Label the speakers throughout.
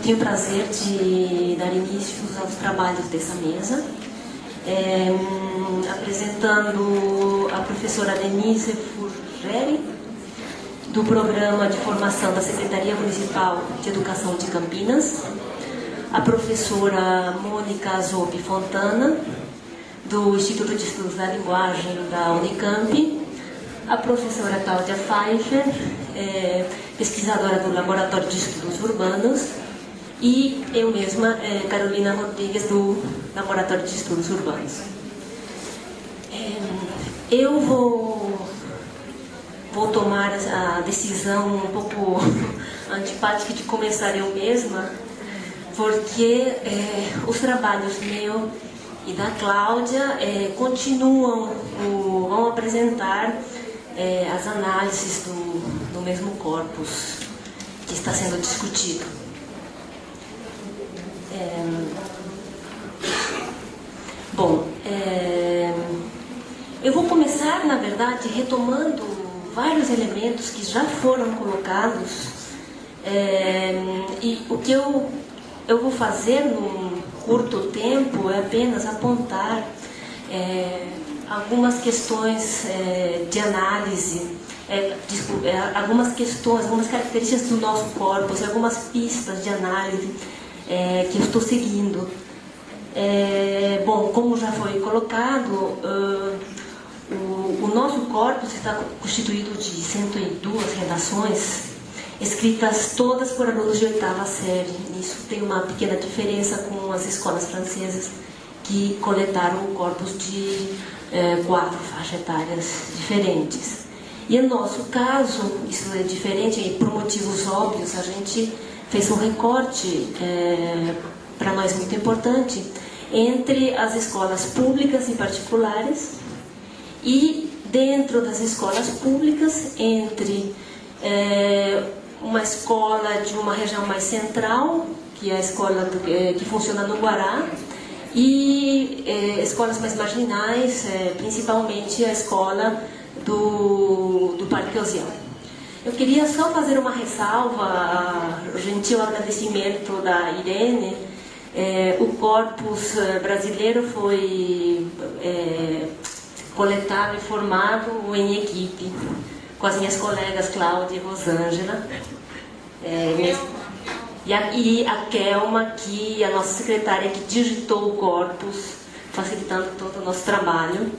Speaker 1: tenho o prazer de dar início aos trabalhos dessa mesa, apresentando a professora Denise Furgeri, do Programa de Formação da Secretaria Municipal de Educação de Campinas, a professora Mônica Zoppi Fontana, do Instituto de Estudos da Linguagem da Unicamp, a professora Cláudia Pfeiffer, pesquisadora do Laboratório de Estudos Urbanos, e eu mesma, Carolina Rodrigues, do Laboratório de Estudos Urbanos. Eu vou tomar a decisão um pouco antipática de começar eu mesma, porque os trabalhos meu e da Cláudia vão apresentar as análises do mesmo corpus que está sendo discutido. Eu vou começar, na verdade, retomando vários elementos que já foram colocados, e o que eu vou fazer num curto tempo é apenas apontar algumas questões de análise, algumas características do nosso corpus, algumas pistas de análise que eu estou seguindo. Como já foi colocado, o nosso corpus está constituído de 102 redações, escritas todas por alunos de 8ª série. Isso tem uma pequena diferença com as escolas francesas, que coletaram um corpus de 4 faixas etárias diferentes. E no nosso caso, isso é diferente, e por motivos óbvios, a gente fez um recorte, para nós muito importante, entre as escolas públicas e particulares, e dentro das escolas públicas, entre uma escola de uma região mais central, que é a escola que funciona no Guará, e escolas mais marginais, principalmente a escola do Parque Osiel. Eu queria só fazer uma ressalva, gentil agradecimento da Irene. O corpus brasileiro foi coletado e formado em equipe, com as minhas colegas Cláudia e Rosângela, e a Kelma, que é a nossa secretária, que digitou o corpus, facilitando todo o nosso trabalho.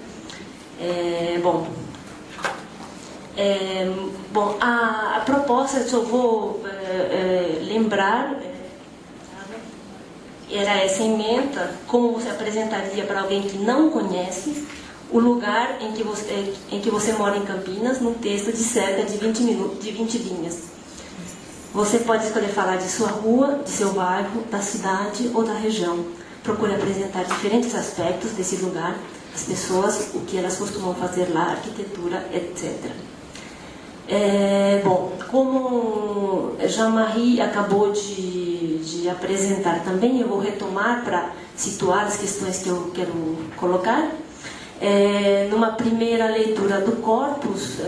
Speaker 1: A proposta, eu só vou lembrar, era essa ementa, como você apresentaria para alguém que não conhece o lugar em que você mora em Campinas, num texto de cerca de 20 linhas. Você pode escolher falar de sua rua, de seu bairro, da cidade ou da região. Procure apresentar diferentes aspectos desse lugar, as pessoas, o que elas costumam fazer lá, arquitetura, etc. Como Jean-Marie acabou de apresentar também, eu vou retomar para situar as questões que eu quero colocar. Numa primeira leitura do corpus,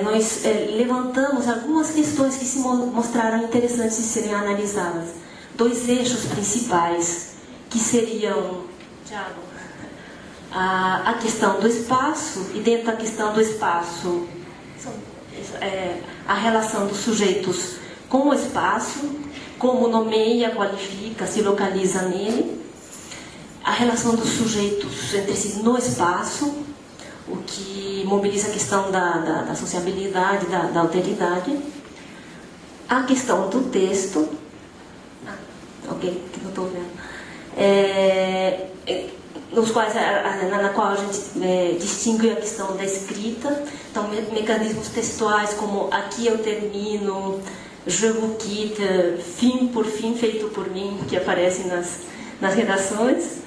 Speaker 1: nós levantamos algumas questões que se mostraram interessantes de serem analisadas. 2 eixos principais, que seriam, Tiago, a questão do espaço, e dentro da questão do espaço, a relação dos sujeitos com o espaço, como nomeia, qualifica, se localiza nele, a relação dos sujeitos entre si no espaço, o que mobiliza a questão da sociabilidade, da alteridade, a questão do texto, que não estou vendo, na qual a gente distingue a questão da escrita, então mecanismos textuais como aqui eu termino, je vous quitte, fim por fim, feito por mim, que aparecem nas redações,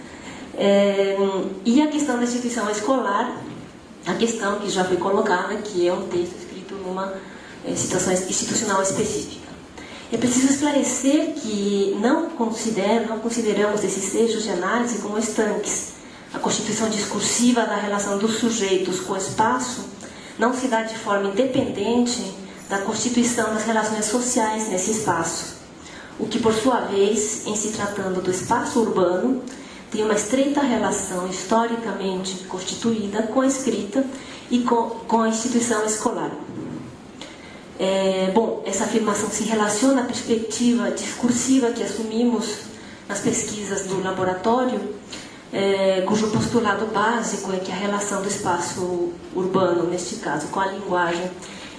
Speaker 1: e a questão da instituição escolar, a questão que já foi colocada, que é um texto escrito numa situação institucional específica. É preciso esclarecer que não consideramos esses eixos de análise como estanques. A constituição discursiva da relação dos sujeitos com o espaço não se dá de forma independente da constituição das relações sociais nesse espaço. o que, por sua vez, em se tratando do espaço urbano, tem uma estreita relação historicamente constituída com a escrita e com a instituição escolar. Bom, essa afirmação se relaciona à perspectiva discursiva que assumimos nas pesquisas do laboratório, cujo postulado básico é que a relação do espaço urbano, neste caso, com a linguagem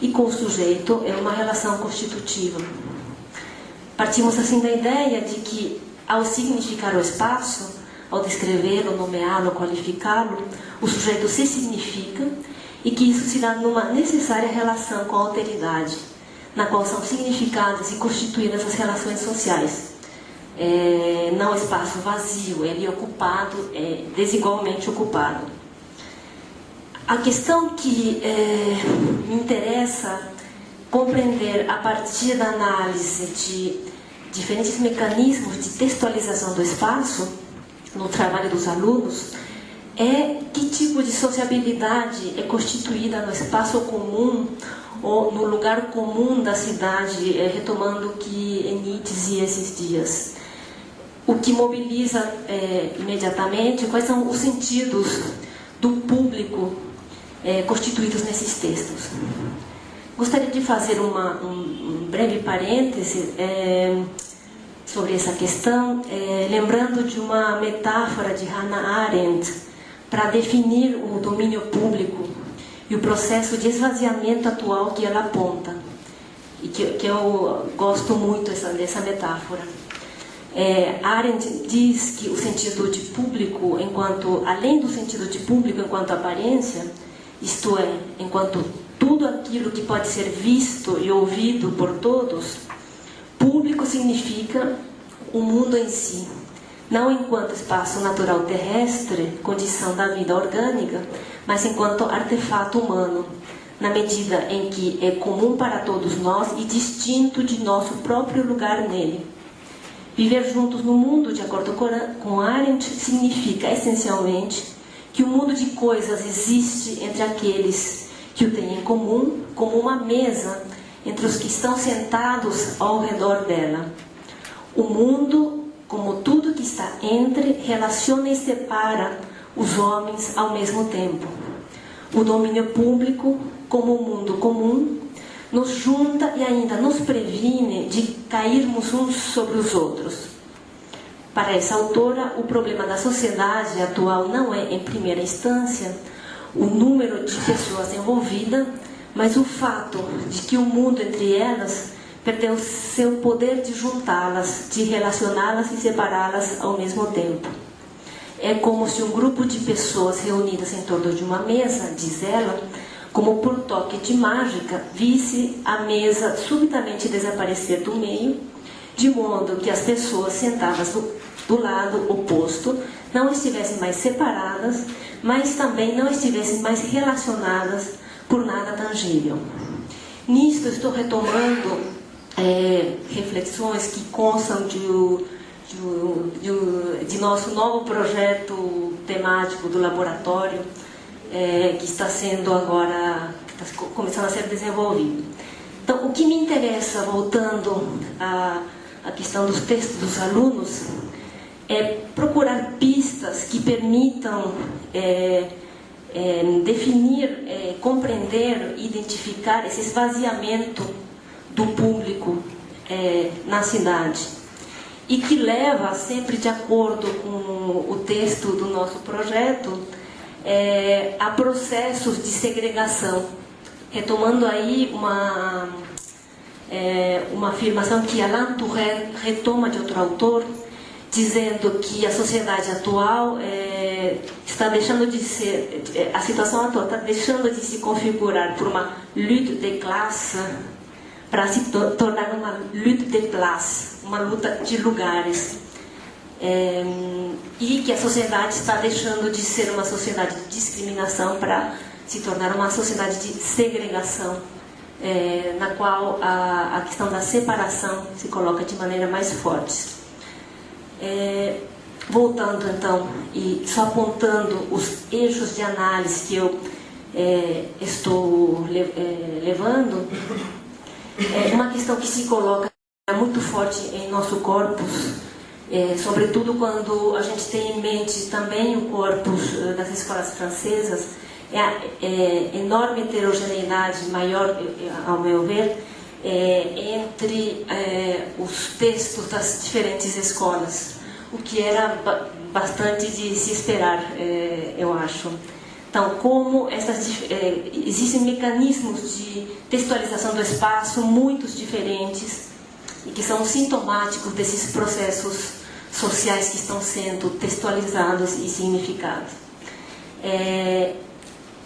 Speaker 1: e com o sujeito, é uma relação constitutiva. Partimos assim da ideia de que, ao significar o espaço, ao descrevê-lo, nomeá-lo, qualificá-lo, o sujeito se significa e que isso se dá numa necessária relação com a alteridade, na qual são significadas e constituídas as relações sociais. Não espaço vazio, ele é ocupado, desigualmente ocupado. A questão que me interessa compreender a partir da análise de diferentes mecanismos de textualização do espaço no trabalho dos alunos é que tipo de sociabilidade é constituída no espaço comum ou no lugar comum da cidade, retomando o que Nietzsche dizia esses dias. O que mobiliza imediatamente quais são os sentidos do público constituídos nesses textos. Gostaria de fazer um breve parêntese sobre essa questão, lembrando de uma metáfora de Hannah Arendt para definir o domínio público e o processo de esvaziamento atual que ela aponta, e que eu gosto muito dessa metáfora. Arendt diz que o sentido de público, além do sentido de público enquanto aparência, isto é, enquanto tudo aquilo que pode ser visto e ouvido por todos, público significa o mundo em si, não enquanto espaço natural terrestre, condição da vida orgânica, mas enquanto artefato humano, na medida em que é comum para todos nós e distinto de nosso próprio lugar nele. Viver juntos no mundo, de acordo com Arendt, significa essencialmente que o mundo de coisas existe entre aqueles que o têm em comum, como uma mesa entre os que estão sentados ao redor dela. O mundo, como tudo que está entre, relaciona e separa os homens ao mesmo tempo. O domínio público, como o mundo comum, nos junta e ainda nos previne de cairmos uns sobre os outros. Para essa autora, o problema da sociedade atual não é, em primeira instância, o número de pessoas envolvidas, mas o fato de que o mundo entre elas perdeu seu poder de juntá-las, de relacioná-las e separá-las ao mesmo tempo. É como se um grupo de pessoas reunidas em torno de uma mesa, diz ela, como por toque de mágica, visse a mesa subitamente desaparecer do meio, de modo que as pessoas sentadas do lado oposto não estivessem mais separadas, mas também não estivessem mais relacionadas por nada tangível. Nisto estou retomando reflexões que constam de nosso novo projeto temático do laboratório, que está sendo agora, está começando a ser desenvolvido. Então, o que me interessa, voltando à questão dos textos dos alunos, é procurar pistas que permitam definir, compreender, identificar esse esvaziamento do público na cidade, e que leva, sempre de acordo com o texto do nosso projeto, a processos de segregação, retomando aí uma afirmação que Alain Touraine retoma de outro autor, dizendo que a sociedade atual está deixando de ser, a situação atual está deixando de se configurar por uma lutte de classe para se tornar uma lutte de place, uma luta de lugares. E que a sociedade está deixando de ser uma sociedade de discriminação para se tornar uma sociedade de segregação, na qual a questão da separação se coloca de maneira mais forte. Voltando então, e só apontando os eixos de análise que eu estou levando, uma questão que se coloca muito forte em nosso corpus, sobretudo quando a gente tem em mente também o corpus das escolas francesas, é a enorme heterogeneidade, maior, ao meu ver, entre os textos das diferentes escolas, o que era bastante de se esperar, eu acho. Então, como existem mecanismos de textualização do espaço muito diferentes e que são sintomáticos desses processos sociais que estão sendo textualizados e significados.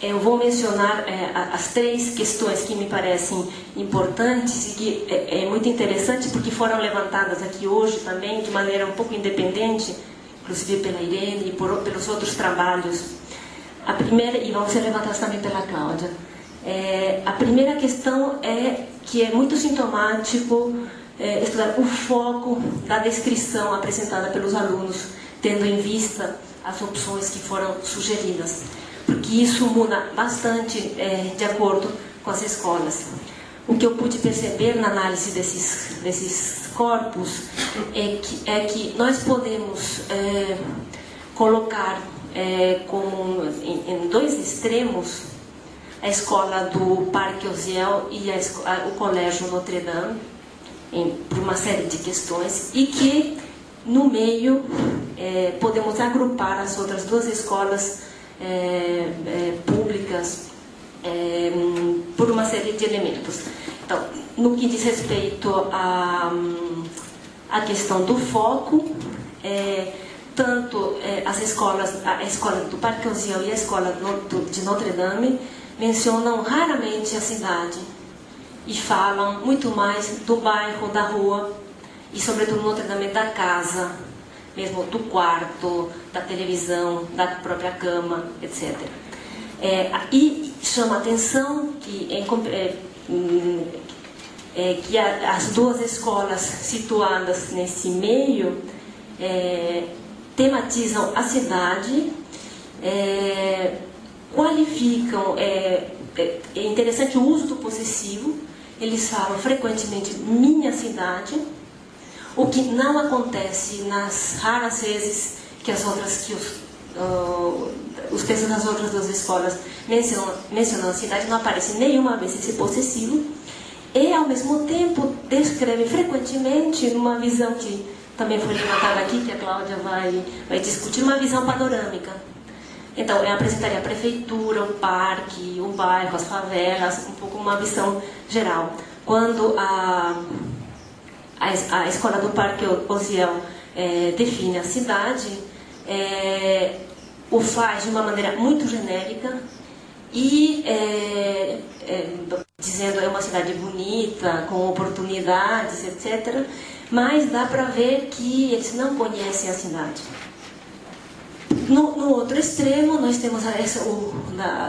Speaker 1: Eu vou mencionar as 3 questões que me parecem importantes e que é muito interessante porque foram levantadas aqui hoje também de maneira um pouco independente, inclusive pela Irene e pelos outros trabalhos. A primeira, e vão ser levantadas também pela Cláudia. A primeira questão que é muito sintomático estudar o foco da descrição apresentada pelos alunos, tendo em vista as opções que foram sugeridas, porque isso muda bastante de acordo com as escolas. O que eu pude perceber na análise desses corpos é que nós podemos colocar em 2 extremos a escola do Parque Osiel e o Colégio Notre Dame, por uma série de questões, e que no meio podemos agrupar as outras 2 escolas públicas por uma série de elementos. Então, no que diz respeito à questão do foco, tanto a escola do Parque Osiel e a escola de Notre Dame mencionam raramente a cidade e falam muito mais do bairro, da rua e, sobretudo, Notre Dame, da casa, mesmo do quarto, da televisão, da própria cama, etc. E chama a atenção que as 2 escolas situadas nesse meio tematizam a cidade, qualificam, é interessante o uso do possessivo, eles falam frequentemente minha cidade, o que não acontece nas raras vezes que os textos das outras 2 escolas mencionam a cidade, não aparece nenhuma vez esse possessivo, e ao mesmo tempo descreve frequentemente uma visão que também foi levantada aqui, que a Cláudia vai discutir, uma visão panorâmica. Então, eu apresentaria a prefeitura, o parque, o bairro, as favelas, um pouco uma visão geral. Quando a escola do Parque Osiel define a cidade, o faz de uma maneira muito genérica e dizendo é uma cidade bonita, com oportunidades, etc. Mas dá para ver que eles não conhecem a cidade. No outro extremo, nós temos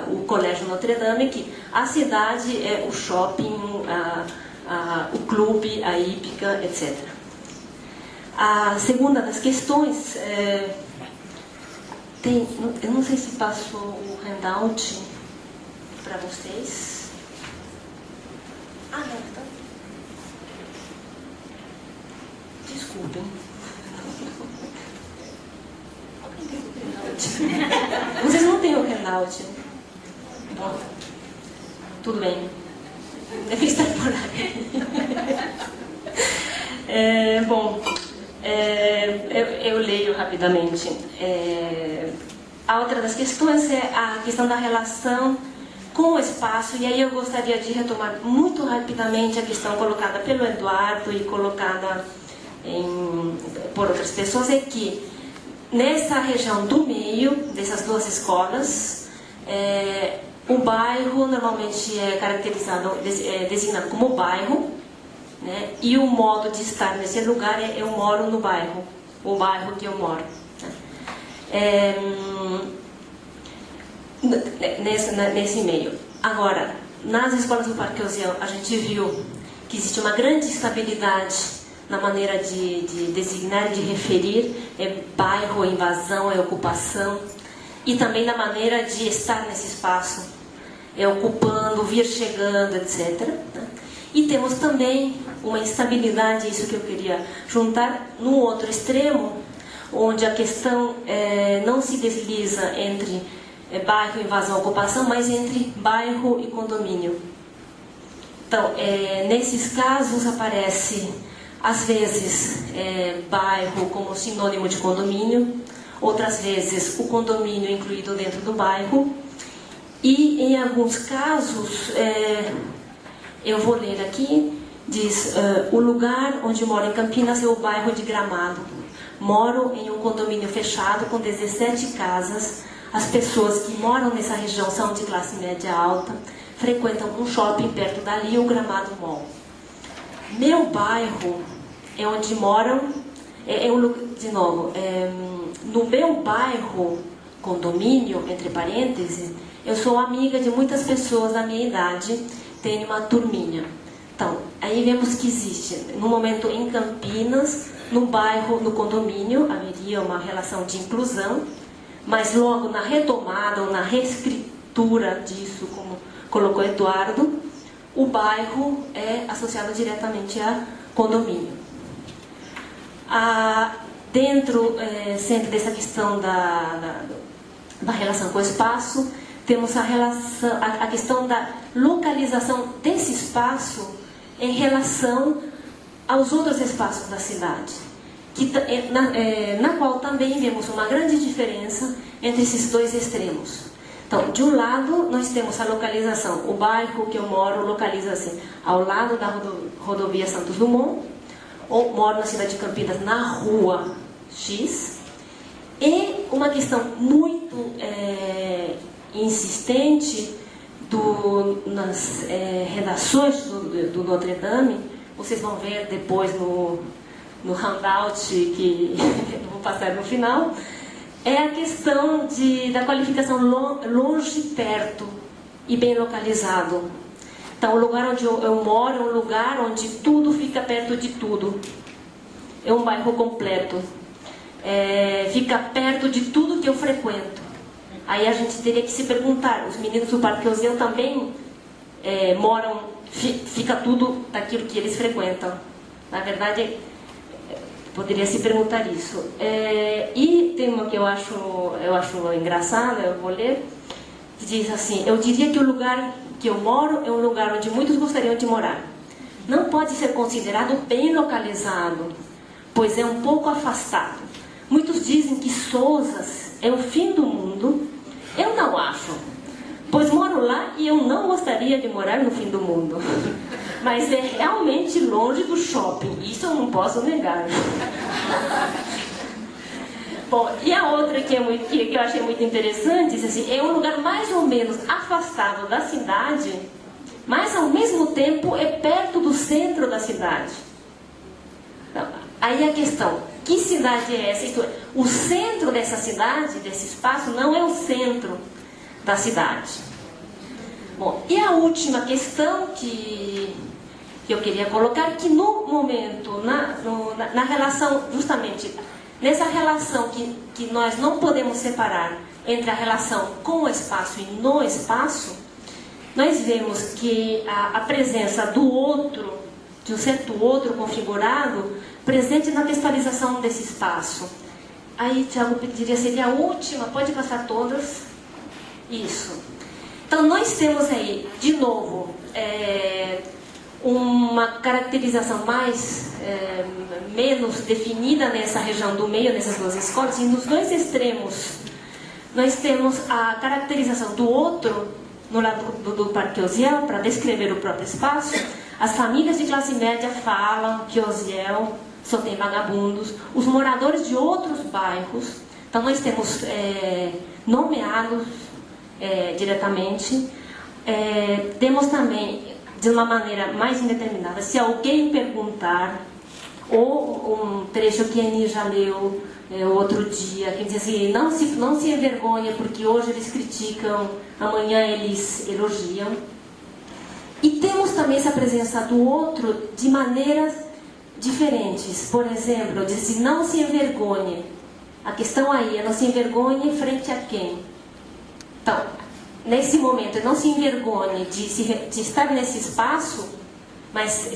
Speaker 1: o Colégio Notre Dame, que a cidade é o shopping, o clube, a hípica, etc. A segunda das questões, eu não sei se passou o handout para vocês. Ah, não, tá. Desculpem. Vocês não têm o handout? Bom, tudo bem. Eu fiz temporário. Eu leio rapidamente. A outra das questões é a questão da relação com o espaço, e aí eu gostaria de retomar muito rapidamente a questão colocada pelo Eduardo e colocada por outras pessoas, é que nessa região do meio, dessas 2 escolas, o bairro normalmente é caracterizado, designado como bairro, né? E o modo de estar nesse lugar é eu moro no bairro, o bairro que eu moro. Nesse meio. Agora, nas escolas do Parque Osiel, a gente viu que existe uma grande estabilidade na maneira de designar, de referir, bairro, invasão, ocupação, e também na maneira de estar nesse espaço, ocupando, vir chegando, etc. E temos também uma instabilidade, isso que eu queria juntar, no outro extremo, onde a questão não se desliza entre bairro, invasão, ocupação, mas entre bairro e condomínio. Então, nesses casos aparece, às vezes, bairro como sinônimo de condomínio, outras vezes o condomínio incluído dentro do bairro, e em alguns casos, eu vou ler aqui, diz, o lugar onde moro em Campinas é o bairro de Gramado. Moro em um condomínio fechado com 17 casas. As pessoas que moram nessa região são de classe média alta, frequentam um shopping perto dali, o Gramado Mall. Meu bairro é onde moram, de novo, no meu bairro, condomínio, entre parênteses, eu sou amiga de muitas pessoas da minha idade, tenho uma turminha. Então, aí vemos que existe, no momento em Campinas, no bairro, no condomínio, haveria uma relação de inclusão, mas logo na retomada ou na reescritura disso, como colocou Eduardo, o bairro é associado diretamente a condomínio. Dentro sempre dessa questão da relação com o espaço, temos a questão da localização desse espaço em relação aos outros espaços da cidade, na qual também vemos uma grande diferença entre esses dois extremos. Então, de um lado, nós temos a localização, o bairro que eu moro localiza-se ao lado da rodovia Santos Dumont, ou moro na cidade de Campinas, na rua X, e uma questão muito insistente nas redações do Notre Dame, vocês vão ver depois no handout que eu vou passar no final, é a questão da qualificação longe, perto e bem localizado. Então, o lugar onde eu moro é um lugar onde tudo fica perto de tudo. É um bairro completo. Fica perto de tudo que eu frequento. Aí a gente teria que se perguntar, os meninos do Parque Osiel também moram, fica tudo daquilo que eles frequentam. Na verdade, poderia se perguntar isso. E tem uma que eu acho engraçada, eu vou ler, que diz assim: eu diria que o lugar que eu moro é um lugar onde muitos gostariam de morar. Não pode ser considerado bem localizado, pois é um pouco afastado. Muitos dizem que Sousas é o fim do mundo. Eu não acho, pois moro lá e eu não gostaria de morar no fim do mundo. Mas é realmente longe do shopping, isso eu não posso negar. Bom, e a outra que eu achei muito interessante, diz assim, é um lugar mais ou menos afastado da cidade, mas ao mesmo tempo é perto do centro da cidade. Então, aí a questão, que cidade é essa? Isto é, o centro dessa cidade, desse espaço, não é o centro da cidade. Bom, e a última questão que eu queria colocar, que no momento, na relação, justamente, nessa relação que nós não podemos separar entre a relação com o espaço e no espaço, nós vemos que a presença do outro, de um certo outro configurado, presente na textualização desse espaço. Aí, Tiago, pediria, seria a última, pode passar todas? Isso. Então, nós temos aí, de novo, uma caracterização menos definida nessa região do meio, nessas duas escolas, e nos dois extremos, nós temos a caracterização do outro, no lado do Parque Osiel, para descrever o próprio espaço. As famílias de classe média falam que Osiel só tem vagabundos, os moradores de outros bairros, então nós temos nomeados diretamente, temos também, de uma maneira mais indeterminada, se alguém perguntar, ou um trecho que a Eni já leu outro dia, que diz assim, não se envergonha, porque hoje eles criticam, amanhã eles elogiam. E temos também essa presença do outro de maneiras diferentes. Por exemplo, diz assim, não se envergonhe. A questão aí é não se envergonhe frente a quem? Então, nesse momento, não se envergonhe de estar nesse espaço, mas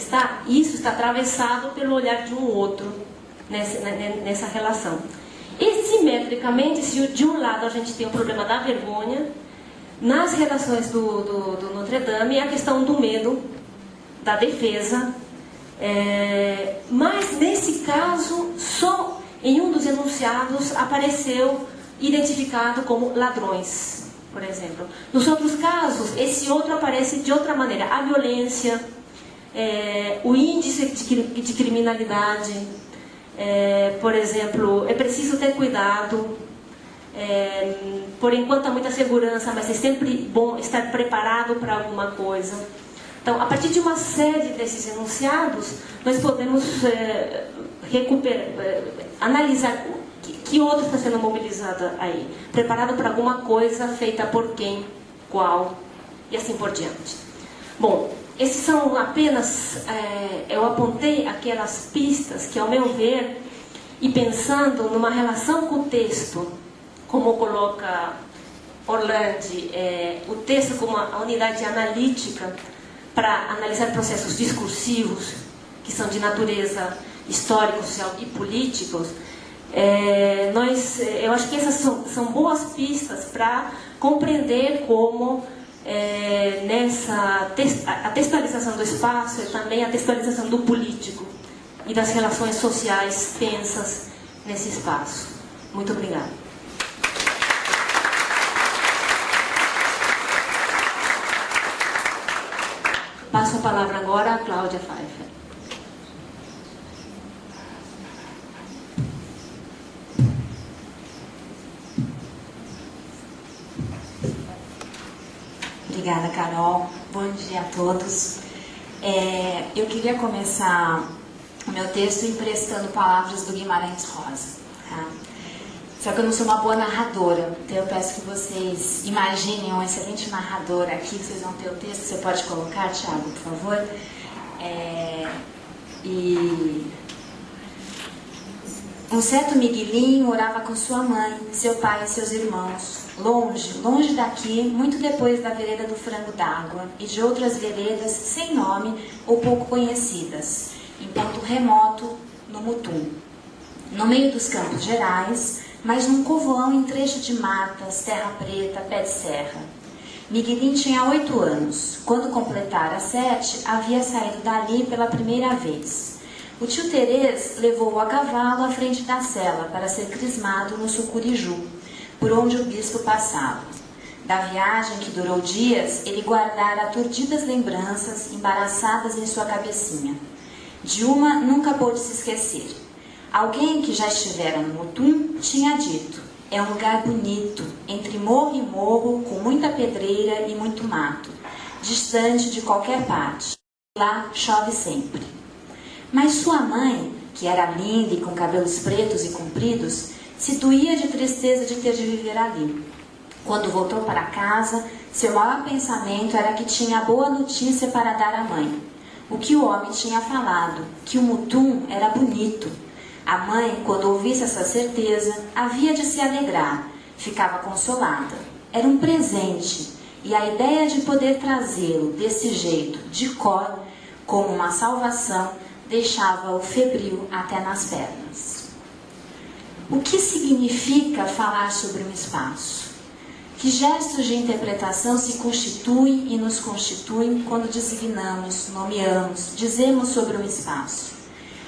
Speaker 1: isso está atravessado pelo olhar de um outro nessa relação. E simetricamente, se de um lado a gente tem o problema da vergonha, nas relações do Notre Dame é a questão do medo, da defesa, mas nesse caso, só em um dos enunciados apareceu identificado como ladrões, por exemplo. Nos outros casos, esse outro aparece de outra maneira. A violência, o índice de criminalidade, por exemplo, é preciso ter cuidado, por enquanto há muita segurança, mas é sempre bom estar preparado para alguma coisa. Então, a partir de uma série desses enunciados, nós podemos analisar que outro está sendo mobilizado aí, preparado para alguma coisa, feita por quem, qual, e assim por diante. Bom, esses são apenas, eu apontei aquelas pistas que, ao meu ver, e pensando numa relação com o texto, como coloca Orlandi, o texto como a unidade analítica para analisar processos discursivos, que são de natureza histórico, social e políticos, eu acho que essas são boas pistas para compreender como a textualização do espaço é também a textualização do político e das relações sociais tensas nesse espaço. Muito obrigada. Passo a palavra agora a Cláudia Pfeiffer.
Speaker 2: Obrigada, Carol. Bom dia a todos. Eu queria começar o meu texto emprestando palavras do Guimarães Rosa. Tá? Só que eu não sou uma boa narradora, então eu peço que vocês imaginem um excelente narrador aqui, que vocês vão ter o texto. Você pode colocar, Thiago, por favor? Um certo Miguelinho morava com sua mãe, seu pai e seus irmãos, longe daqui, muito depois da vereda do Frango d'Água e de outras veredas sem nome ou pouco conhecidas, em ponto remoto, no Mutum. No meio dos Campos Gerais, mas num covoão em trecho de matas, terra preta, pé de serra. Miguelinho tinha 8 anos. Quando completara 7, havia saído dali pela primeira vez. O tio Terês levou-o a cavalo à frente da cela para ser crismado no Sucuriju, por onde o bispo passava. Da viagem, que durou dias, ele guardara aturdidas lembranças embaraçadas em sua cabecinha. De uma nunca pôde se esquecer. Alguém que já estivera no Mutum tinha dito: é um lugar bonito, entre morro e morro, com muita pedreira e muito mato, distante de qualquer parte. Lá chove sempre. Mas sua mãe, que era linda e com cabelos pretos e compridos, se doía de tristeza de ter de viver ali. Quando voltou para casa, seu maior pensamento era que tinha boa notícia para dar à mãe. O que o homem tinha falado, que o Mutum era bonito. A mãe, quando ouvisse essa certeza, havia de se alegrar, ficava consolada. Era um presente, e a ideia de poder trazê-lo desse jeito, de cor, como uma salvação, deixava-o febril até nas pernas. O que significa falar sobre um espaço? Que gestos de interpretação se constituem e nos constituem quando designamos, nomeamos, dizemos sobre um espaço?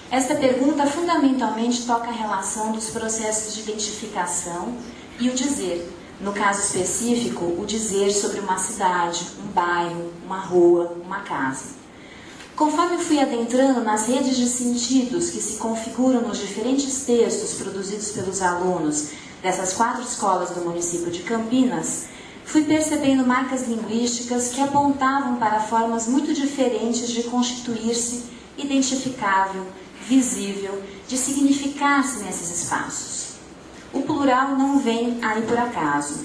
Speaker 2: Esta pergunta fundamentalmente toca a relação dos processos de identificação e o dizer, no caso específico, o dizer sobre uma cidade, um bairro, uma rua, uma casa. Conforme fui adentrando nas redes de sentidos que se configuram nos diferentes textos produzidos pelos alunos dessas 4 escolas do município de Campinas, fui percebendo marcas linguísticas que apontavam para formas muito diferentes de constituir-se identificável, visível, de significar-se nesses espaços. O plural não vem aí por acaso.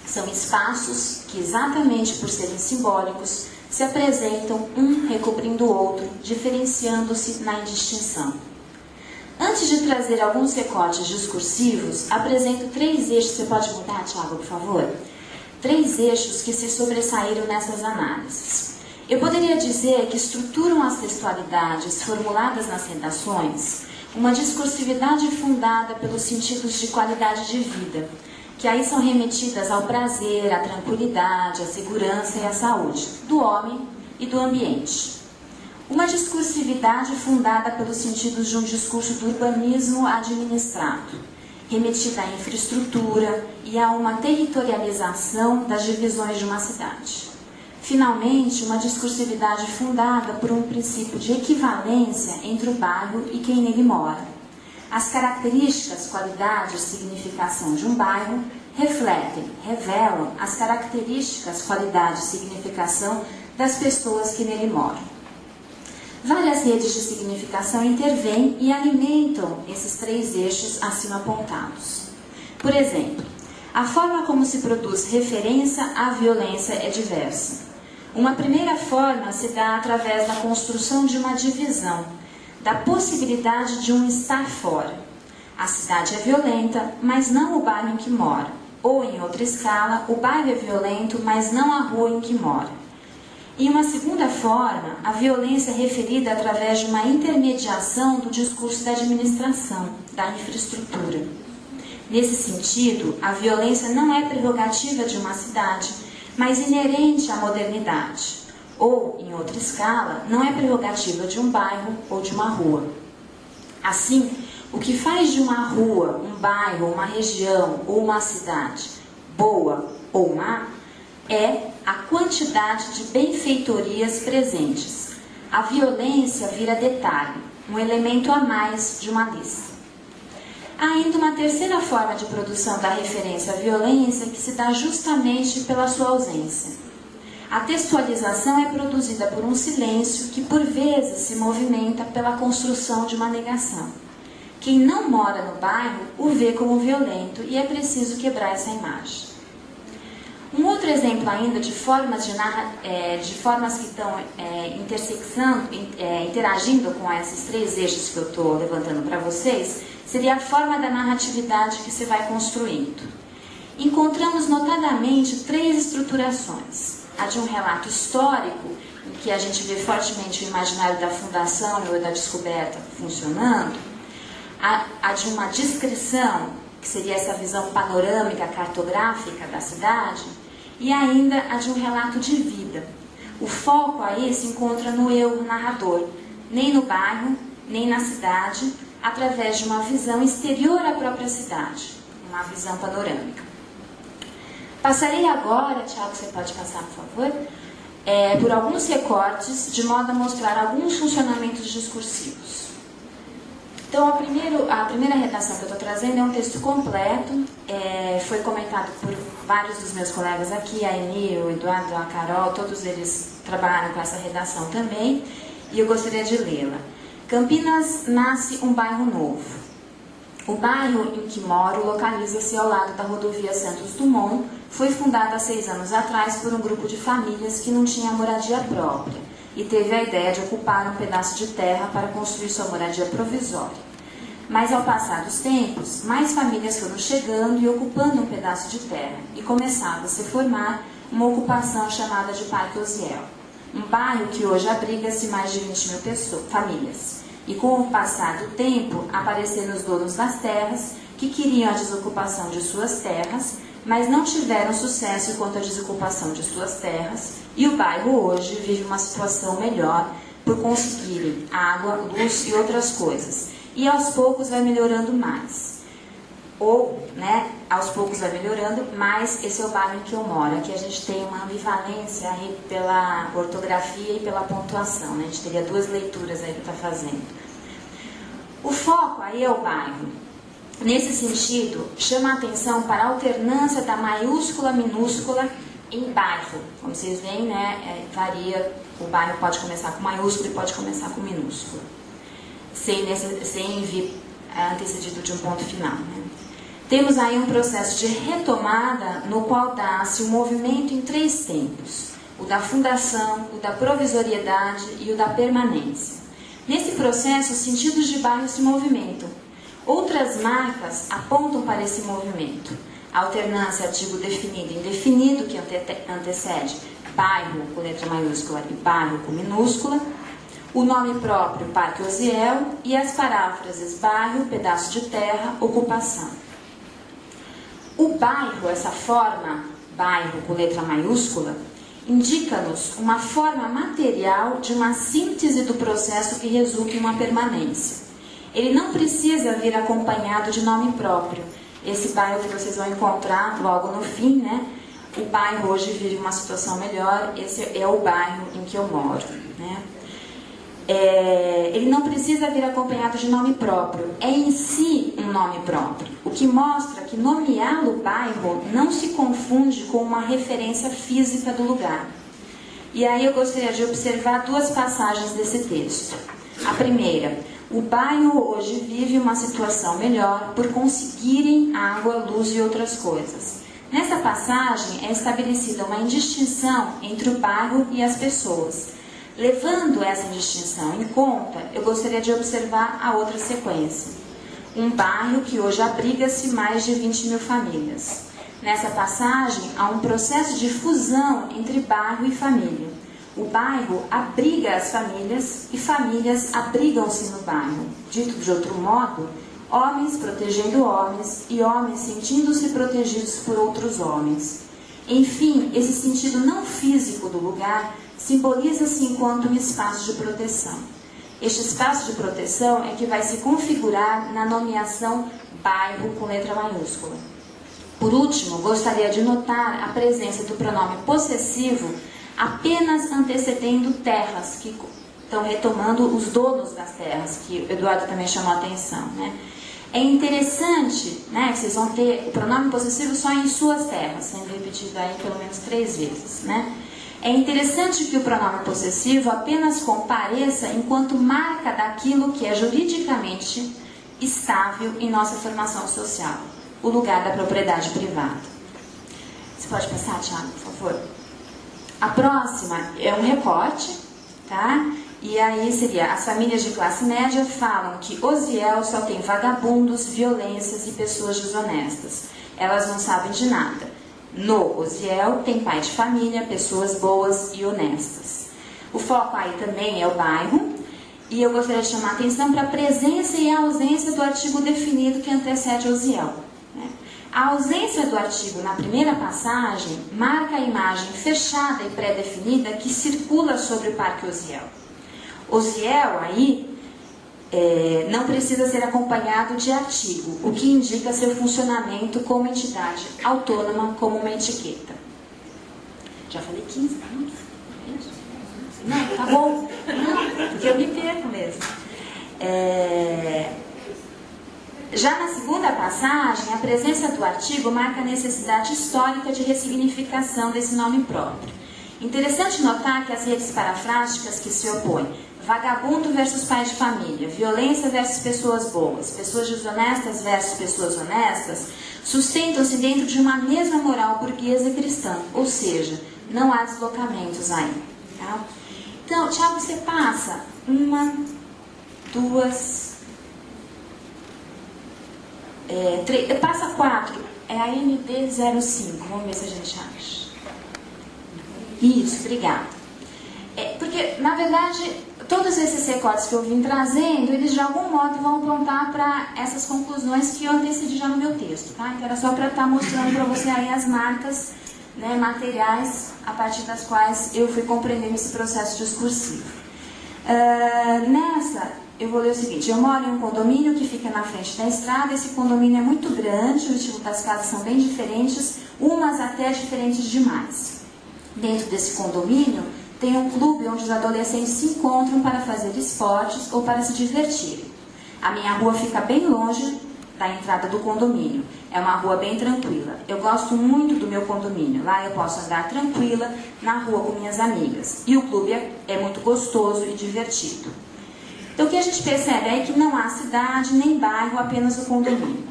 Speaker 2: São espaços que, exatamente por serem simbólicos, se apresentam um recobrindo o outro, diferenciando-se na indistinção. Antes de trazer alguns recortes discursivos, apresento 3 eixos. Você pode mudar, Thiago, por favor? 3 eixos que se sobressaíram nessas análises. Eu poderia dizer que estruturam as textualidades formuladas nas redações uma discursividade fundada pelos sentidos de qualidade de vida, que aí são remetidas ao prazer, à tranquilidade, à segurança e à saúde do homem e do ambiente. Uma discursividade fundada pelos sentidos de um discurso do urbanismo administrado, remetida à infraestrutura e a uma territorialização das divisões de uma cidade. Finalmente, uma discursividade fundada por um princípio de equivalência entre o bairro e quem nele mora. As características, qualidades, significação de um bairro refletem, revelam as características, qualidades, significação das pessoas que nele moram. Várias redes de significação intervêm e alimentam esses três eixos acima apontados. Por exemplo, a forma como se produz referência à violência é diversa. Uma primeira forma se dá através da construção de uma divisão, da possibilidade de um estar fora. A cidade é violenta, mas não o bairro em que mora. Ou, em outra escala, o bairro é violento, mas não a rua em que mora. Em uma segunda forma, a violência é referida através de uma intermediação do discurso da administração, da infraestrutura. Nesse sentido, a violência não é prerrogativa de uma cidade, mas inerente à modernidade. Ou, em outra escala, não é prerrogativa de um bairro ou de uma rua. Assim, o que faz de uma rua, um bairro, uma região ou uma cidade boa ou má é a quantidade de benfeitorias presentes. A violência vira detalhe, um elemento a mais de uma lista. Há ainda uma terceira forma de produção da referência à violência que se dá justamente pela sua ausência. A textualização é produzida por um silêncio que por vezes se movimenta pela construção de uma negação. Quem não mora no bairro o vê como violento e é preciso quebrar essa imagem. Um outro exemplo ainda de formas que estão interagindo com esses três eixos que eu estou levantando para vocês, seria a forma da narratividade que se vai construindo. Encontramos notadamente três estruturações. A de um relato histórico, em que a gente vê fortemente o imaginário da fundação ou da descoberta funcionando. A de uma descrição, que seria essa visão panorâmica, cartográfica da cidade, e ainda a de um relato de vida. O foco aí se encontra no eu narrador, nem no bairro, nem na cidade, através de uma visão exterior à própria cidade, uma visão panorâmica. Passarei agora, Tiago, você pode passar, por favor, por alguns recortes, de modo a mostrar alguns funcionamentos discursivos. Então, a primeira redação que eu estou trazendo é um texto completo, foi comentado por vários dos meus colegas aqui, a Eni, o Eduardo, a Carol, todos eles trabalharam com essa redação também, e eu gostaria de lê-la. Campinas nasce um bairro novo. O bairro em que moro localiza-se ao lado da rodovia Santos Dumont, foi fundado há 6 anos atrás por um grupo de famílias que não tinha moradia própria e teve a ideia de ocupar um pedaço de terra para construir sua moradia provisória. Mas ao passar dos tempos, mais famílias foram chegando e ocupando um pedaço de terra e começava a se formar uma ocupação chamada de Parque Osiel, um bairro que hoje abriga-se mais de 20 mil famílias. E com o passar do tempo, apareceram os donos das terras que queriam a desocupação de suas terras, mas não tiveram sucesso quanto à desocupação de suas terras, e o bairro hoje vive uma situação melhor por conseguirem água, luz e outras coisas. E aos poucos vai melhorando mais. Aos poucos vai melhorando, mas esse é o bairro em que eu moro. Aqui a gente tem uma ambivalência aí pela ortografia e pela pontuação, né? A gente teria 2 leituras aí para estar fazendo. O foco aí é o bairro. Nesse sentido, chama a atenção para a alternância da maiúscula, minúscula em bairro. Como vocês veem, né, varia, o bairro pode começar com maiúsculo e pode começar com minúsculo, sem vir antecedido de um ponto final, né? Temos aí um processo de retomada no qual dá-se um movimento em 3 tempos: o da fundação, o da provisoriedade e o da permanência. Nesse processo, os sentidos de bairro se movimentam. Outras marcas apontam para esse movimento. alternância artigo definido e indefinido, que antecede bairro com letra maiúscula e bairro com minúscula, o nome próprio, Parque Osiel, e as paráfrases bairro, pedaço de terra, ocupação. O bairro, essa forma, bairro com letra maiúscula, indica-nos uma forma material de uma síntese do processo que resulta em uma permanência. Ele não precisa vir acompanhado de nome próprio. Esse bairro que vocês vão encontrar logo no fim, né? O bairro hoje vive uma situação melhor, esse é o bairro em que eu moro, né? Ele não precisa vir acompanhado de nome próprio, é em si um nome próprio, o que mostra que nomeá-lo bairro não se confunde com uma referência física do lugar. E aí eu gostaria de observar duas passagens desse texto. A primeira: o bairro hoje vive uma situação melhor por conseguirem água, luz e outras coisas. Nessa passagem é estabelecida uma indistinção entre o bairro e as pessoas. Levando essa distinção em conta, eu gostaria de observar a outra sequência. Um bairro que hoje abriga-se mais de 20 mil famílias. Nessa passagem, há um processo de fusão entre bairro e família. O bairro abriga as famílias e famílias abrigam-se no bairro. Dito de outro modo, homens protegendo homens e homens sentindo-se protegidos por outros homens. Enfim, esse sentido não físico do lugar simboliza-se enquanto um espaço de proteção. Este espaço de proteção é que vai se configurar na nomeação bairro com letra maiúscula. Por último, gostaria de notar a presença do pronome possessivo apenas antecedendo terras, que estão retomando os donos das terras, que o Eduardo também chamou a atenção, né? É interessante, né, que vocês vão ter o pronome possessivo só em suas terras, sendo repetido aí pelo menos 3 vezes, né? É interessante que o pronome possessivo apenas compareça enquanto marca daquilo que é juridicamente estável em nossa formação social, o lugar da propriedade privada. Você pode passar, Thiago, por favor? A próxima é um recorte, tá? E aí seria: as famílias de classe média falam que Osiel só tem vagabundos, violências e pessoas desonestas. Elas não sabem de nada. No Osiel tem pai de família, pessoas boas e honestas. O foco aí também é o bairro. E eu gostaria de chamar a atenção para a presença e a ausência do artigo definido que antecede Osiel, né? A ausência do artigo na primeira passagem marca a imagem fechada e pré-definida que circula sobre o Parque Osiel. Osiel aí não precisa ser acompanhado de artigo, o que indica seu funcionamento como entidade autônoma, como uma etiqueta. Já falei 15 minutos? Não, tá bom. Não, porque eu me perco mesmo. Já na segunda passagem, a presença do artigo marca a necessidade histórica de ressignificação desse nome próprio. Interessante notar que as redes parafrásticas que se opõem, vagabundo versus pai de família, violência versus pessoas boas, pessoas desonestas versus pessoas honestas, sustentam-se dentro de uma mesma moral burguesa e cristã, ou seja, não há deslocamentos aí. Tá? Então, Tiago, você passa 1, 2, 3, passa 4, é a ND05, vamos ver se a gente acha. Isso, obrigada. Porque, na verdade, todos esses recortes que eu vim trazendo, eles de algum modo vão apontar para essas conclusões que eu antecedi já no meu texto, tá? Então era só para estar mostrando para você aí as marcas, né, materiais a partir das quais eu fui compreendendo esse processo discursivo. Nessa, eu vou ler o seguinte: eu moro em um condomínio que fica na frente da estrada. Esse condomínio é muito grande, o estilo das casas são bem diferentes, umas até diferentes demais. Dentro desse condomínio tem um clube onde os adolescentes se encontram para fazer esportes ou para se divertirem. A minha rua fica bem longe da entrada do condomínio. É uma rua bem tranquila. Eu gosto muito do meu condomínio. Lá eu posso andar tranquila na rua com minhas amigas. E o clube é muito gostoso e divertido. Então o que a gente percebe é que não há cidade nem bairro, apenas o condomínio.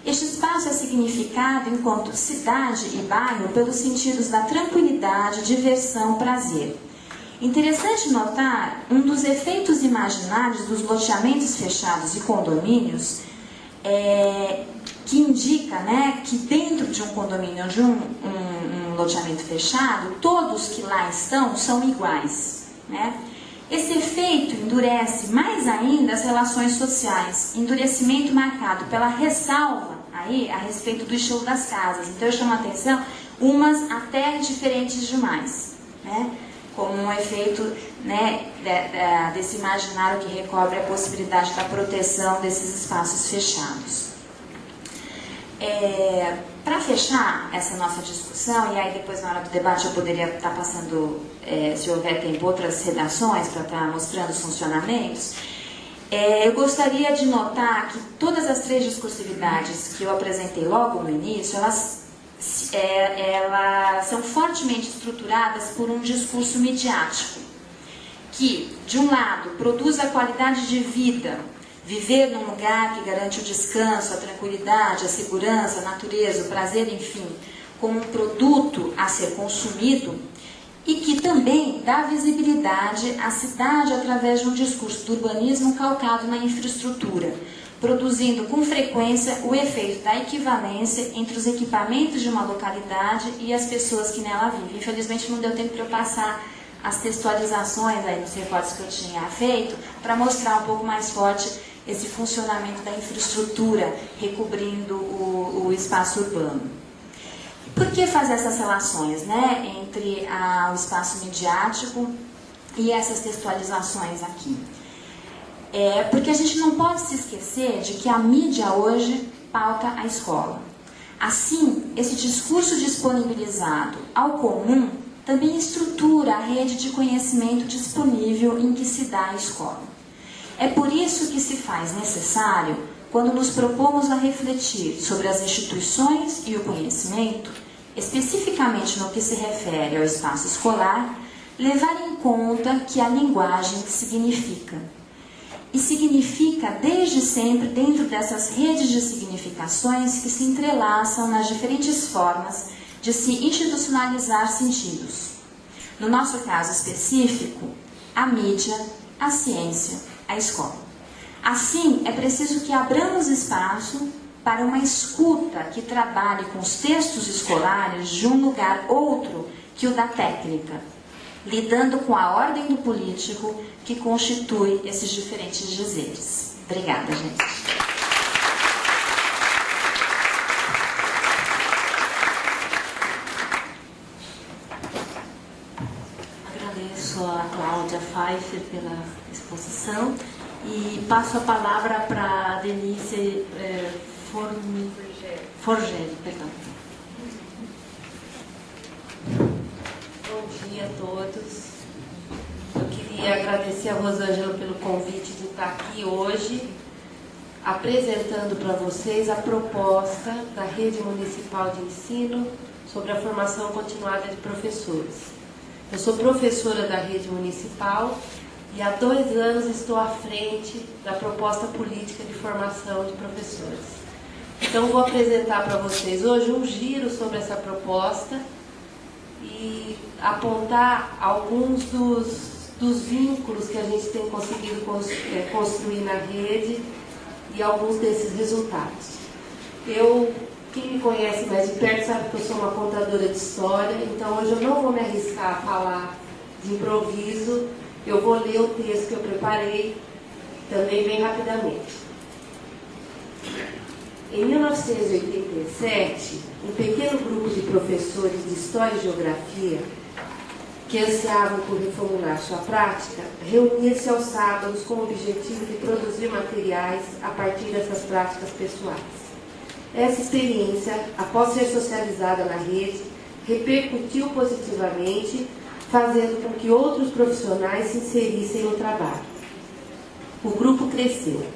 Speaker 2: Este espaço é significado enquanto cidade e bairro pelos sentidos da tranquilidade, diversão, prazer. Interessante notar um dos efeitos imaginários dos loteamentos fechados e condomínios que indica, né, que dentro de um condomínio, de um loteamento fechado, todos que lá estão são iguais, né? Esse efeito endurece mais ainda as relações sociais, endurecimento marcado pela ressalva aí a respeito do estilo das casas. Então eu chamo a atenção, umas até diferentes demais, né? Como um efeito, né, desse imaginário que recobre a possibilidade da proteção desses espaços fechados. Para fechar essa nossa discussão, e aí depois na hora do debate eu poderia estar passando, se houver tempo, outras redações para estar mostrando os funcionamentos, eu gostaria de notar que todas as 3 discursividades que eu apresentei logo no início, elas são fortemente estruturadas por um discurso midiático, que, de um lado, produz a qualidade de vida, viver num lugar que garante o descanso, a tranquilidade, a segurança, a natureza, o prazer, enfim, como um produto a ser consumido, e que também dá visibilidade à cidade através de um discurso do urbanismo calcado na infraestrutura, produzindo com frequência o efeito da equivalência entre os equipamentos de uma localidade e as pessoas que nela vivem. Infelizmente não deu tempo para eu passar as textualizações aí nos recortes que eu tinha feito, para mostrar um pouco mais forte esse funcionamento da infraestrutura recobrindo o espaço urbano. Por que fazer essas relações, né, entre o espaço midiático e essas textualizações aqui? Porque a gente não pode se esquecer de que a mídia hoje pauta a escola. Assim, esse discurso disponibilizado ao comum também estrutura a rede de conhecimento disponível em que se dá a escola. É por isso que se faz necessário, quando nos propomos a refletir sobre as instituições e o conhecimento, especificamente no que se refere ao espaço escolar, levar em conta que a linguagem significa. E significa desde sempre dentro dessas redes de significações que se entrelaçam nas diferentes formas de se institucionalizar sentidos. No nosso caso específico, a mídia, a ciência, a escola. Assim, é preciso que abramos espaço para uma escuta que trabalhe com os textos escolares de um lugar outro que o da técnica, lidando com a ordem do político que constitui esses diferentes dizeres. Obrigada, gente.
Speaker 1: Agradeço a Cláudia Pfeiffer pela exposição e passo a palavra para a Denise Forgeli. Perdão.
Speaker 3: Bom dia a todos. Eu queria agradecer a Rosângela pelo convite de estar aqui hoje, apresentando para vocês a proposta da Rede Municipal de Ensino sobre a formação continuada de professores. Eu sou professora da Rede Municipal e há 2 anos estou à frente da proposta política de formação de professores. Então, vou apresentar para vocês hoje um giro sobre essa proposta e apontar alguns dos vínculos que a gente tem conseguido construir na rede e alguns desses resultados. Quem me conhece mais de perto sabe que eu sou uma contadora de história, então hoje eu não vou me arriscar a falar de improviso, eu vou ler o texto que eu preparei também bem rapidamente. Em 1987, um pequeno grupo de professores de História e Geografia, que ansiavam por reformular sua prática, reunia-se aos sábados com o objetivo de produzir materiais a partir dessas práticas pessoais. Essa experiência, após ser socializada na rede, repercutiu positivamente, fazendo com que outros profissionais se inserissem no trabalho. O grupo cresceu.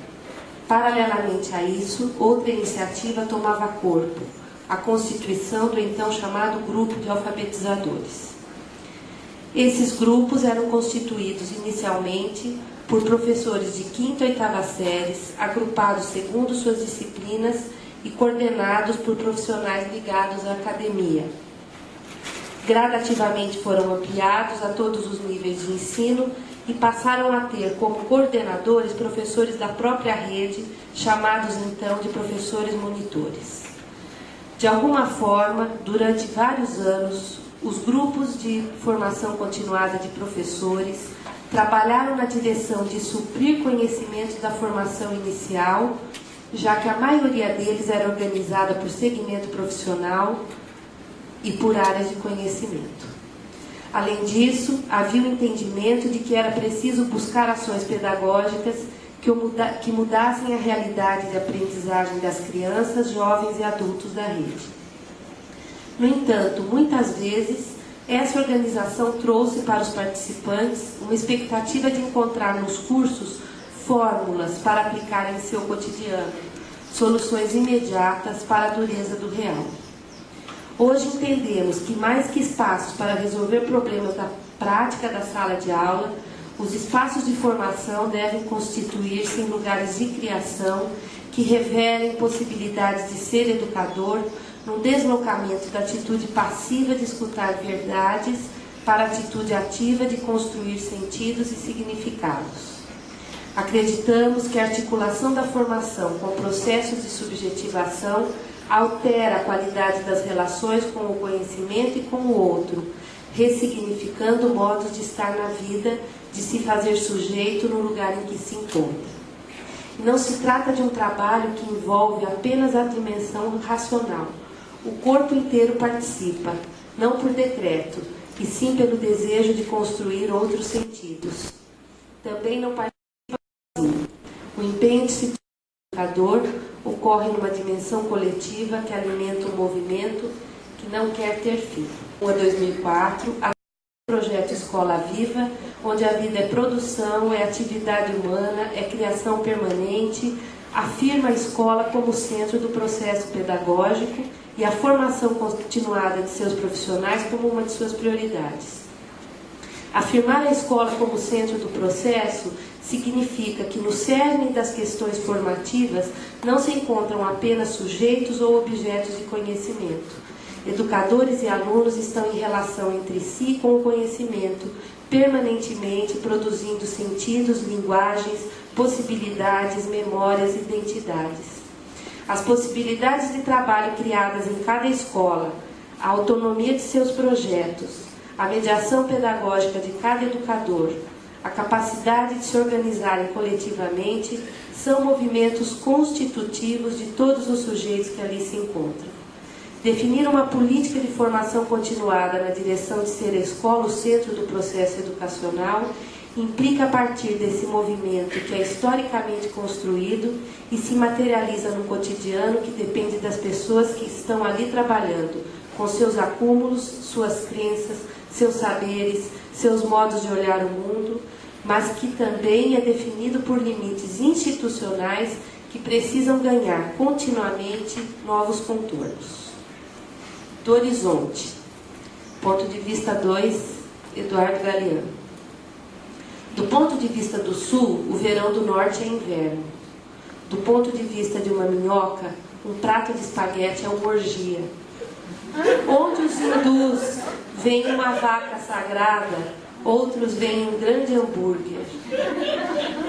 Speaker 3: Paralelamente a isso, outra iniciativa tomava corpo, a constituição do então chamado Grupo de Alfabetizadores. Esses grupos eram constituídos inicialmente por professores de 5ª e 8ª séries, agrupados segundo suas disciplinas e coordenados por profissionais ligados à academia. gradativamente foram ampliados a todos os níveis de ensino e passaram a ter como coordenadores professores da própria rede, chamados então de professores monitores. De alguma forma, durante vários anos, os grupos de formação continuada de professores trabalharam na direção de suprir conhecimento da formação inicial, já que a maioria deles era organizada por segmento profissional e por áreas de conhecimento. Além disso, havia o entendimento de que era preciso buscar ações pedagógicas que mudassem a realidade de aprendizagem das crianças, jovens e adultos da rede. No entanto, muitas vezes, essa organização trouxe para os participantes uma expectativa de encontrar nos cursos fórmulas para aplicar em seu cotidiano, soluções imediatas para a dureza do real. Hoje entendemos que, mais que espaços para resolver problemas da prática da sala de aula, os espaços de formação devem constituir-se em lugares de criação que revelem possibilidades de ser educador num deslocamento da atitude passiva de escutar verdades para a atitude ativa de construir sentidos e significados. Acreditamos que a articulação da formação com processos de subjetivação altera a qualidade das relações com o conhecimento e com o outro, ressignificando modos de estar na vida, de se fazer sujeito no lugar em que se encontra. Não se trata de um trabalho que envolve apenas a dimensão racional. O corpo inteiro participa, não por decreto, e sim pelo desejo de construir outros sentidos. Também não participa sozinho. O empenho de se educador ocorre numa dimensão coletiva que alimenta um movimento que não quer ter fim. Em 2004, a projeto Escola Viva, onde a vida é produção, é atividade humana, é criação permanente, afirma a escola como centro do processo pedagógico e a formação continuada de seus profissionais como uma de suas prioridades. Afirmar a escola como centro do processo significa que no cerne das questões formativas não se encontram apenas sujeitos ou objetos de conhecimento. Educadores e alunos estão em relação entre si com o conhecimento, permanentemente produzindo sentidos, linguagens, possibilidades, memórias, identidades. As possibilidades de trabalho criadas em cada escola, a autonomia de seus projetos, a mediação pedagógica de cada educador, a capacidade de se organizarem coletivamente são movimentos constitutivos de todos os sujeitos que ali se encontram. Definir uma política de formação continuada na direção de ser a escola o centro do processo educacional implica partir desse movimento que é historicamente construído e se materializa no cotidiano que depende das pessoas que estão ali trabalhando, com seus acúmulos, suas crenças, seus saberes, seus modos de olhar o mundo, mas que também é definido por limites institucionais que precisam ganhar continuamente novos contornos. Do horizonte. Ponto de vista 2, Eduardo Galeano. Do ponto de vista do sul, o verão do norte é inverno. Do ponto de vista de uma minhoca, um prato de espaguete é uma orgia. Onde os hindus veem uma vaca sagrada, outros veem um grande hambúrguer.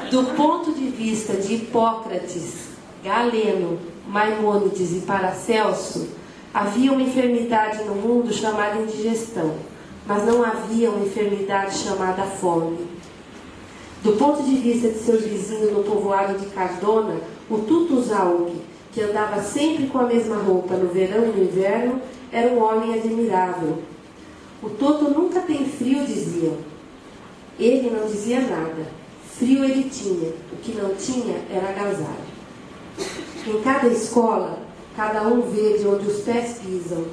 Speaker 3: Do ponto de vista de Hipócrates, Galeno, Maimônides e Paracelso, havia uma enfermidade no mundo chamada indigestão, mas não havia uma enfermidade chamada fome. Do ponto de vista de seus vizinhos no povoado de Cardona, o Tutuzaug, que andava sempre com a mesma roupa no verão e no inverno, era um homem admirável. O Toto nunca tem frio, diziam. Ele não dizia nada. Frio ele tinha, o que não tinha era agasalho. Em cada escola, cada um vê de onde os pés pisam.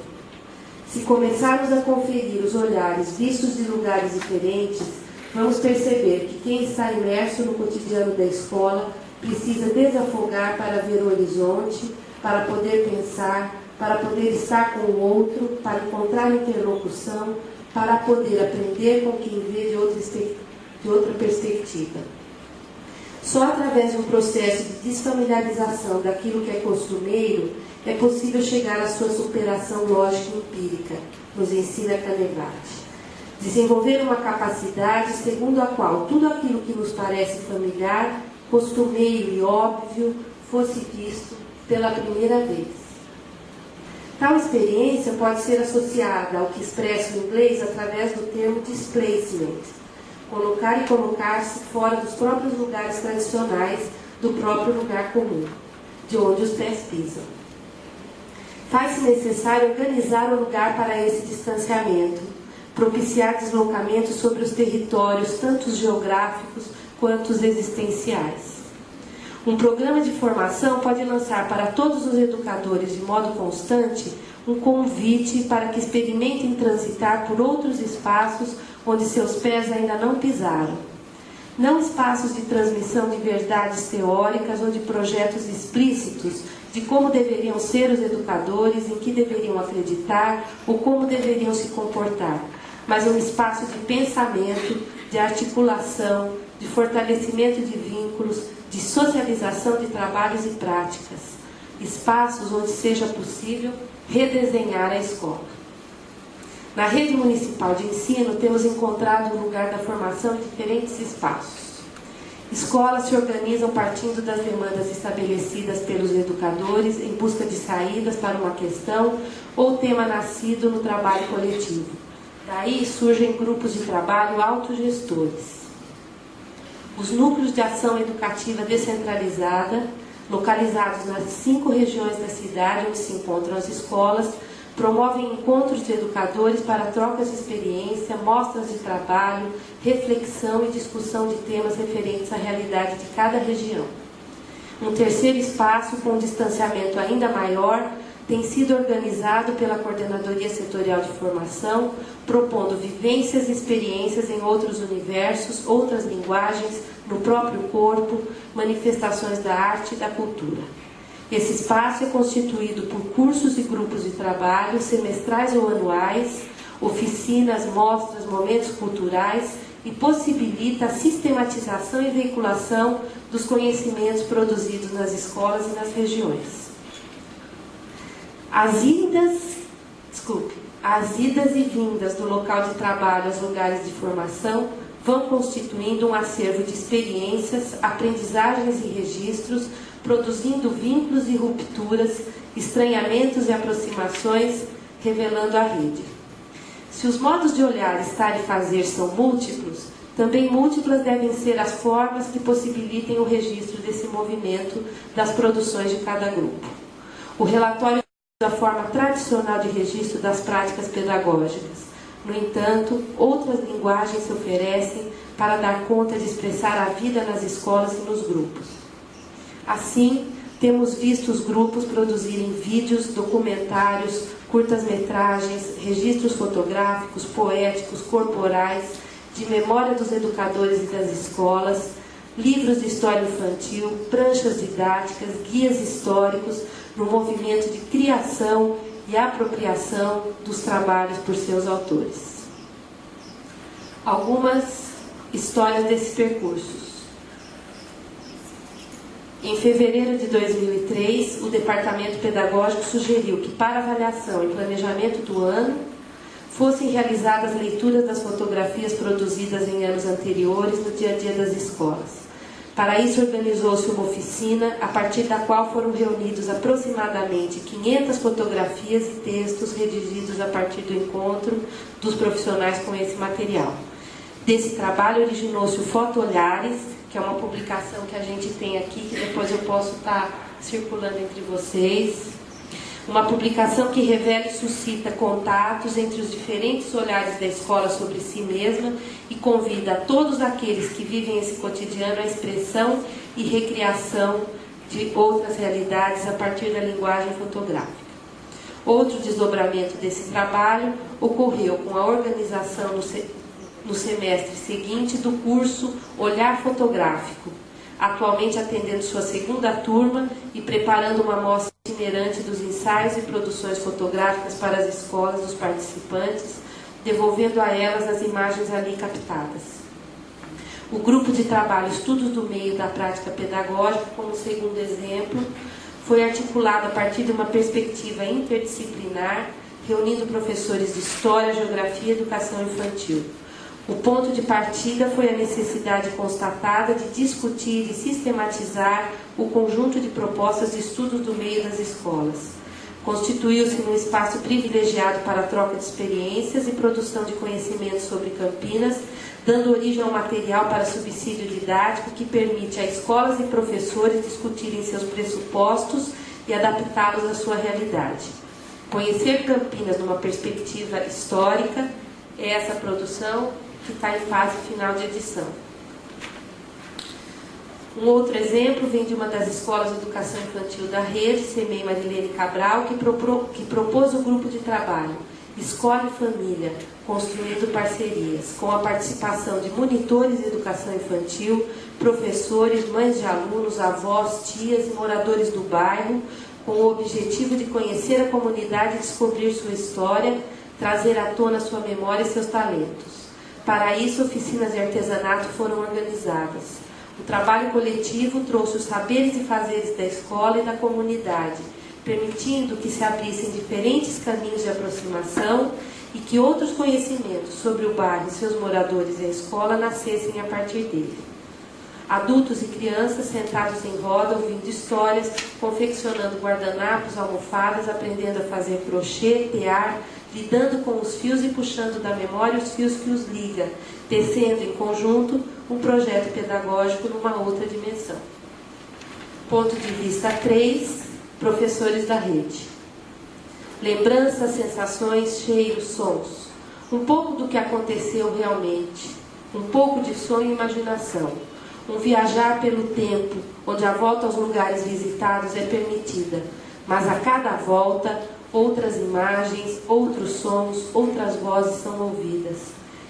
Speaker 3: Se começarmos a conferir os olhares vistos de lugares diferentes, vamos perceber que quem está imerso no cotidiano da escola precisa desafogar para ver o horizonte, para poder pensar, para poder estar com o outro, para encontrar interlocução, para poder aprender com quem vê de outra perspectiva. Só através de um processo de desfamiliarização daquilo que é costumeiro é possível chegar à sua superação lógica e empírica, nos ensina Canevati. Desenvolver uma capacidade segundo a qual tudo aquilo que nos parece familiar, costumeiro e óbvio fosse visto pela primeira vez. Tal experiência pode ser associada ao que expressa o inglês através do termo displacement, colocar e colocar-se fora dos próprios lugares tradicionais, do próprio lugar comum, de onde os pés pisam. Faz-se necessário organizar o lugar para esse distanciamento, propiciar deslocamentos sobre os territórios, tanto os geográficos quanto os existenciais. Um programa de formação pode lançar para todos os educadores de modo constante um convite para que experimentem transitar por outros espaços onde seus pés ainda não pisaram. Não espaços de transmissão de verdades teóricas ou de projetos explícitos de como deveriam ser os educadores, em que deveriam acreditar ou como deveriam se comportar, mas um espaço de pensamento, de articulação, de fortalecimento de vínculos, de socialização de trabalhos e práticas, espaços onde seja possível redesenhar a escola. Na rede municipal de ensino, temos encontrado o lugar da formação em diferentes espaços. Escolas se organizam partindo das demandas estabelecidas pelos educadores em busca de saídas para uma questão ou tema nascido no trabalho coletivo. Daí surgem grupos de trabalho autogestores. Os núcleos de ação educativa descentralizada, localizados nas 5 regiões da cidade onde se encontram as escolas, promovem encontros de educadores para trocas de experiência, mostras de trabalho, reflexão e discussão de temas referentes à realidade de cada região. Um terceiro espaço, com um distanciamento ainda maior, tem sido organizado pela Coordenadoria Setorial de Formação, propondo vivências e experiências em outros universos, outras linguagens, no próprio corpo, manifestações da arte e da cultura. Esse espaço é constituído por cursos e grupos de trabalho, semestrais ou anuais, oficinas, mostras, momentos culturais e possibilita a sistematização e veiculação dos conhecimentos produzidos nas escolas e nas regiões. As idas e vindas do local de trabalho aos lugares de formação vão constituindo um acervo de experiências, aprendizagens e registros, produzindo vínculos e rupturas, estranhamentos e aproximações, revelando a rede. Se os modos de olhar, estar e fazer são múltiplos, também múltiplas devem ser as formas que possibilitem o registro desse movimento das produções de cada grupo. O relatório da forma tradicional de registro das práticas pedagógicas. No entanto, outras linguagens se oferecem para dar conta de expressar a vida nas escolas e nos grupos. Assim, temos visto os grupos produzirem vídeos, documentários, curtas-metragens, registros fotográficos, poéticos, corporais, de memória dos educadores e das escolas, livros de história infantil, pranchas didáticas, guias históricos, no movimento de criação e apropriação dos trabalhos por seus autores. Algumas histórias desses percursos. Em fevereiro de 2003, o Departamento Pedagógico sugeriu que, para avaliação e planejamento do ano, fossem realizadas leituras das fotografias produzidas em anos anteriores no dia a dia das escolas. Para isso, organizou-se uma oficina, a partir da qual foram reunidos aproximadamente 500 fotografias e textos redigidos a partir do encontro dos profissionais com esse material. Desse trabalho originou-se o Foto Olhares, que é uma publicação que a gente tem aqui, que depois eu posso estar circulando entre vocês. Uma publicação que revela e suscita contatos entre os diferentes olhares da escola sobre si mesma e convida a todos aqueles que vivem esse cotidiano à expressão e recriação de outras realidades a partir da linguagem fotográfica. Outro desdobramento desse trabalho ocorreu com a organização no semestre seguinte do curso Olhar Fotográfico, atualmente atendendo sua segunda turma e preparando uma mostra itinerante dos ensaios e produções fotográficas para as escolas dos participantes, devolvendo a elas as imagens ali captadas. O grupo de trabalho Estudos do Meio da Prática Pedagógica, como segundo exemplo, foi articulado a partir de uma perspectiva interdisciplinar, reunindo professores de História, Geografia e Educação Infantil. O ponto de partida foi a necessidade constatada de discutir e sistematizar o conjunto de propostas de estudos do meio das escolas. Constituiu-se num espaço privilegiado para a troca de experiências e produção de conhecimentos sobre Campinas, dando origem a um material para subsídio didático que permite a escolas e professores discutirem seus pressupostos e adaptá-los à sua realidade. Conhecer Campinas numa perspectiva histórica é essa produção que está em fase final de edição. Um outro exemplo vem de uma das escolas de educação infantil da rede, Semei Marilene Cabral, que propôs o grupo de trabalho Escola e Família, construindo parcerias, com a participação de monitores de educação infantil, professores, mães de alunos, avós, tias e moradores do bairro, com o objetivo de conhecer a comunidade e descobrir sua história, trazer à tona sua memória e seus talentos. Para isso, oficinas de artesanato foram organizadas. O trabalho coletivo trouxe os saberes e fazeres da escola e da comunidade, permitindo que se abrissem diferentes caminhos de aproximação e que outros conhecimentos sobre o bairro, seus moradores e a escola nascessem a partir dele. Adultos e crianças sentados em roda, ouvindo histórias, confeccionando guardanapos, almofadas, aprendendo a fazer crochê, tear, lidando com os fios e puxando da memória os fios que os liga, tecendo em conjunto um projeto pedagógico numa outra dimensão. Ponto de vista 3, professores da rede. Lembranças, sensações, cheiros, sons. Um pouco do que aconteceu realmente. Um pouco de sonho e imaginação. Um viajar pelo tempo, onde a volta aos lugares visitados é permitida, mas a cada volta, outras imagens, outros sons, outras vozes são ouvidas.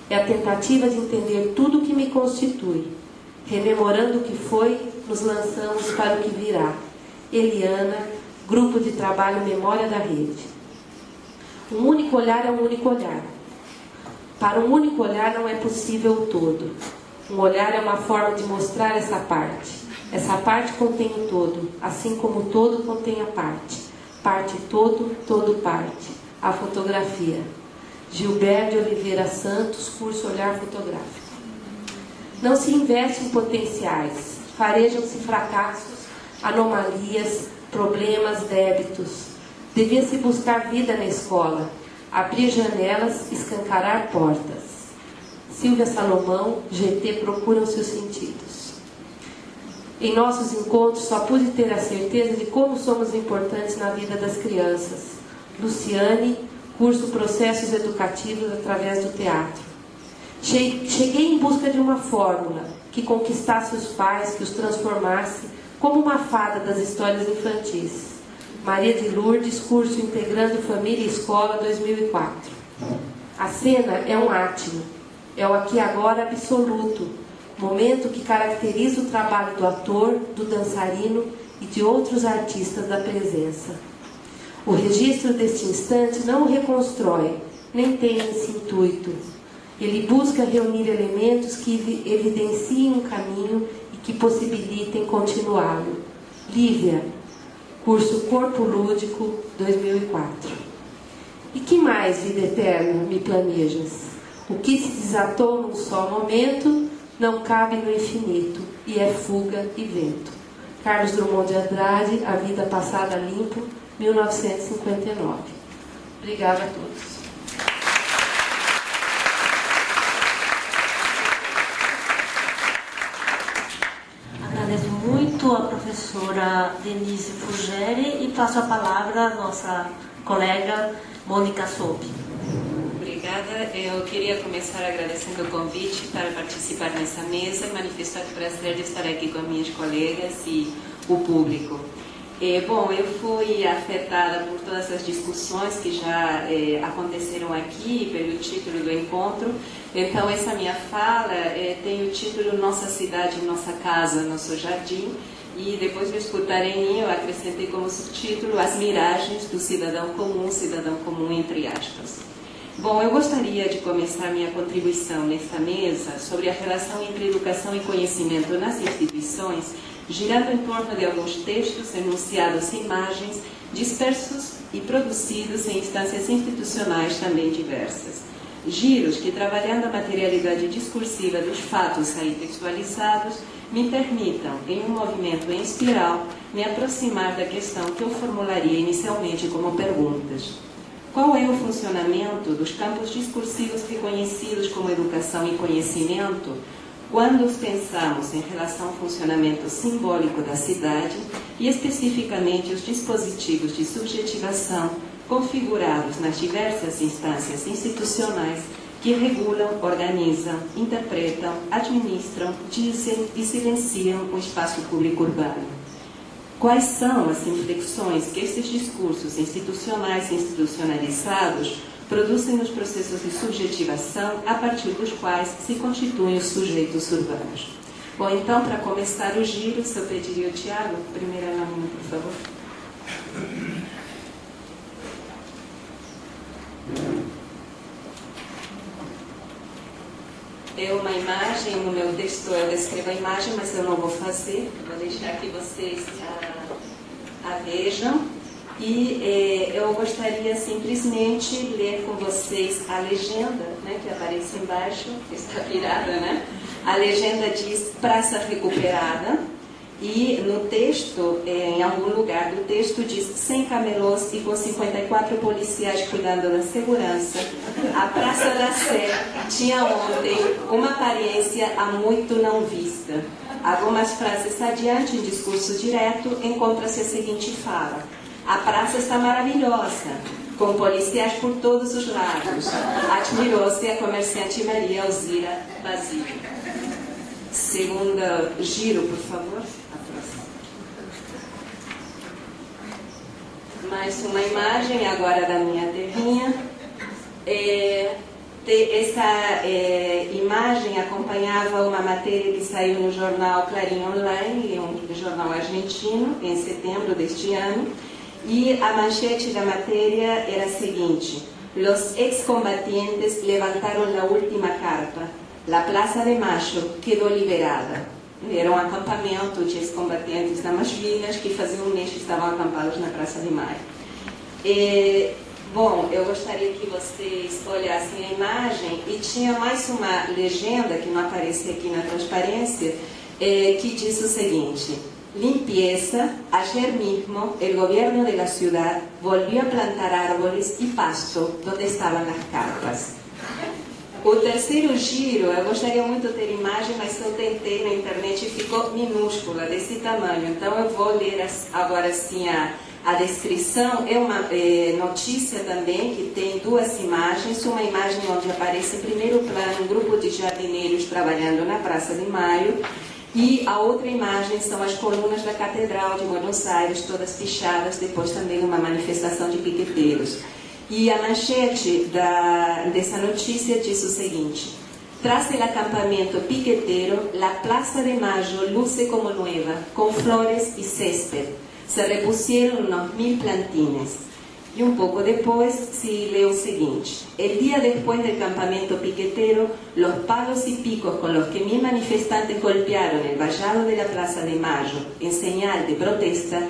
Speaker 3: É a tentativa de entender tudo o que me constitui. Rememorando o que foi, nos lançamos para o que virá. Eliana, Grupo de Trabalho Memória da Rede. Um único olhar é um único olhar. Para um único olhar não é possível o todo. Um olhar é uma forma de mostrar essa parte. Essa parte contém o todo, assim como o todo contém a parte. Parte todo, todo parte. A fotografia. Gilberto de Oliveira Santos, curso Olhar Fotográfico. Não se investe em potenciais. Farejam-se fracassos, anomalias, problemas, débitos. Devia-se buscar vida na escola, abrir janelas, escancarar portas. Silvia Salomão, GT, procuram seus sentidos. Em nossos encontros só pude ter a certeza de como somos importantes na vida das crianças. Luciane, curso Processos Educativos através do teatro. Cheguei em busca de uma fórmula que conquistasse os pais, que os transformasse como uma fada das histórias infantis. Maria de Lourdes, curso Integrando Família e Escola 2004. A cena é um átimo, é o aqui e agora absoluto, momento que caracteriza o trabalho do ator, do dançarino e de outros artistas da presença. O registro deste instante não o reconstrói, nem tem esse intuito. Ele busca reunir elementos que evidenciem um caminho e que possibilitem continuá-lo. Lívia, curso Corpo Lúdico 2004. E que mais, vida eterna, me planejas? O que se desatou num só momento não cabe no infinito, e é fuga e vento. Carlos Drummond de Andrade, A Vida Passada Limpo, 1959. Obrigada a todos.
Speaker 1: Agradeço muito a professora Denise Fugeri e passo a palavra à nossa colega Mônica Sobi.
Speaker 4: Obrigada. Eu queria começar agradecendo o convite para participar nessa mesa e manifestar o prazer de estar aqui com minhas colegas e o público. Bom, eu fui afetada por todas as discussões que já aconteceram aqui, pelo título do encontro. Então, essa minha fala tem o título Nossa Cidade, Nossa Casa, Nosso Jardim. E depois de escutarem, eu acrescentei como subtítulo As Miragens do Cidadão Comum entre aspas. Bom, eu gostaria de começar minha contribuição nesta mesa sobre a relação entre educação e conhecimento nas instituições, girando em torno de alguns textos enunciados em imagens, dispersos e produzidos em instâncias institucionais também diversas. Giros que, trabalhando a materialidade discursiva dos fatos aí textualizados, me permitam, em um movimento em espiral, me aproximar da questão que eu formularia inicialmente como perguntas. Qual é o funcionamento dos campos discursivos reconhecidos como educação e conhecimento quando os pensamos em relação ao funcionamento simbólico da cidade e especificamente os dispositivos de subjetivação configurados nas diversas instâncias institucionais que regulam, organizam, interpretam, administram, dizem e silenciam o espaço público urbano? Quais são as inflexões que esses discursos institucionais e institucionalizados produzem nos processos de subjetivação a partir dos quais se constituem os sujeitos urbanos? Bom, então, para começar o giro, eu pediria ao Tiago, primeira lámina, por favor. É uma imagem, no meu texto eu descrevo a imagem, mas eu não vou fazer, vou deixar que vocês a vejam. E eu gostaria simplesmente de ler com vocês a legenda, né, que aparece embaixo, que está virada, né? A legenda diz Praça Recuperada, e no texto, em algum lugar do texto, diz 100 camelôs e com 54 policiais cuidando da segurança. A Praça da Sé tinha ontem uma aparência há muito não vista. Algumas frases adiante, em discurso direto, encontra-se a seguinte fala: a praça está maravilhosa, com policiais por todos os lados. Admirou-se a comerciante Maria Alzira Basílio. Segunda giro, por favor. Mais uma imagem agora da minha terrinha. Essa imagem acompanhava uma matéria que saiu no jornal Clarim Online, um jornal argentino, em setembro deste ano. E a manchete da matéria era a seguinte: los excombatientes levantaron la última carpa. La Plaza de Mayo quedou liberada. Era um acampamento de ex-combatentes da Malvinas que faziam um mês que estavam acampados na Praça de Maio. Bom, eu gostaria que vocês olhassem a imagem e tinha mais uma legenda que não aparece aqui na transparência, que diz o seguinte: limpieza, ayer mismo el gobierno de la ciudad volvió a plantar árboles y pasto donde estaban las carpas. O terceiro giro, eu gostaria muito de ter imagem, mas eu tentei na internet e ficou minúscula, desse tamanho. Então eu vou ler agora assim a descrição. É uma notícia também que tem duas imagens. Uma imagem onde aparece em primeiro plano um grupo de jardineiros trabalhando na Praça de Maio. E a outra imagem são as colunas da Catedral de Buenos Aires, todas pichadas, depois também uma manifestação de piqueteiros. E a manchete dessa notícia diz o seguinte: tras el acampamento piquetero, la Plaza de Mayo luce como nueva, con flores y césped. Se repusieron unos 1000 plantines. E um pouco depois se lê o seguinte: el día después del campamento piquetero, los palos y picos con los que 1000 manifestantes golpearon el vallado de la Plaza de Mayo en señal de protesta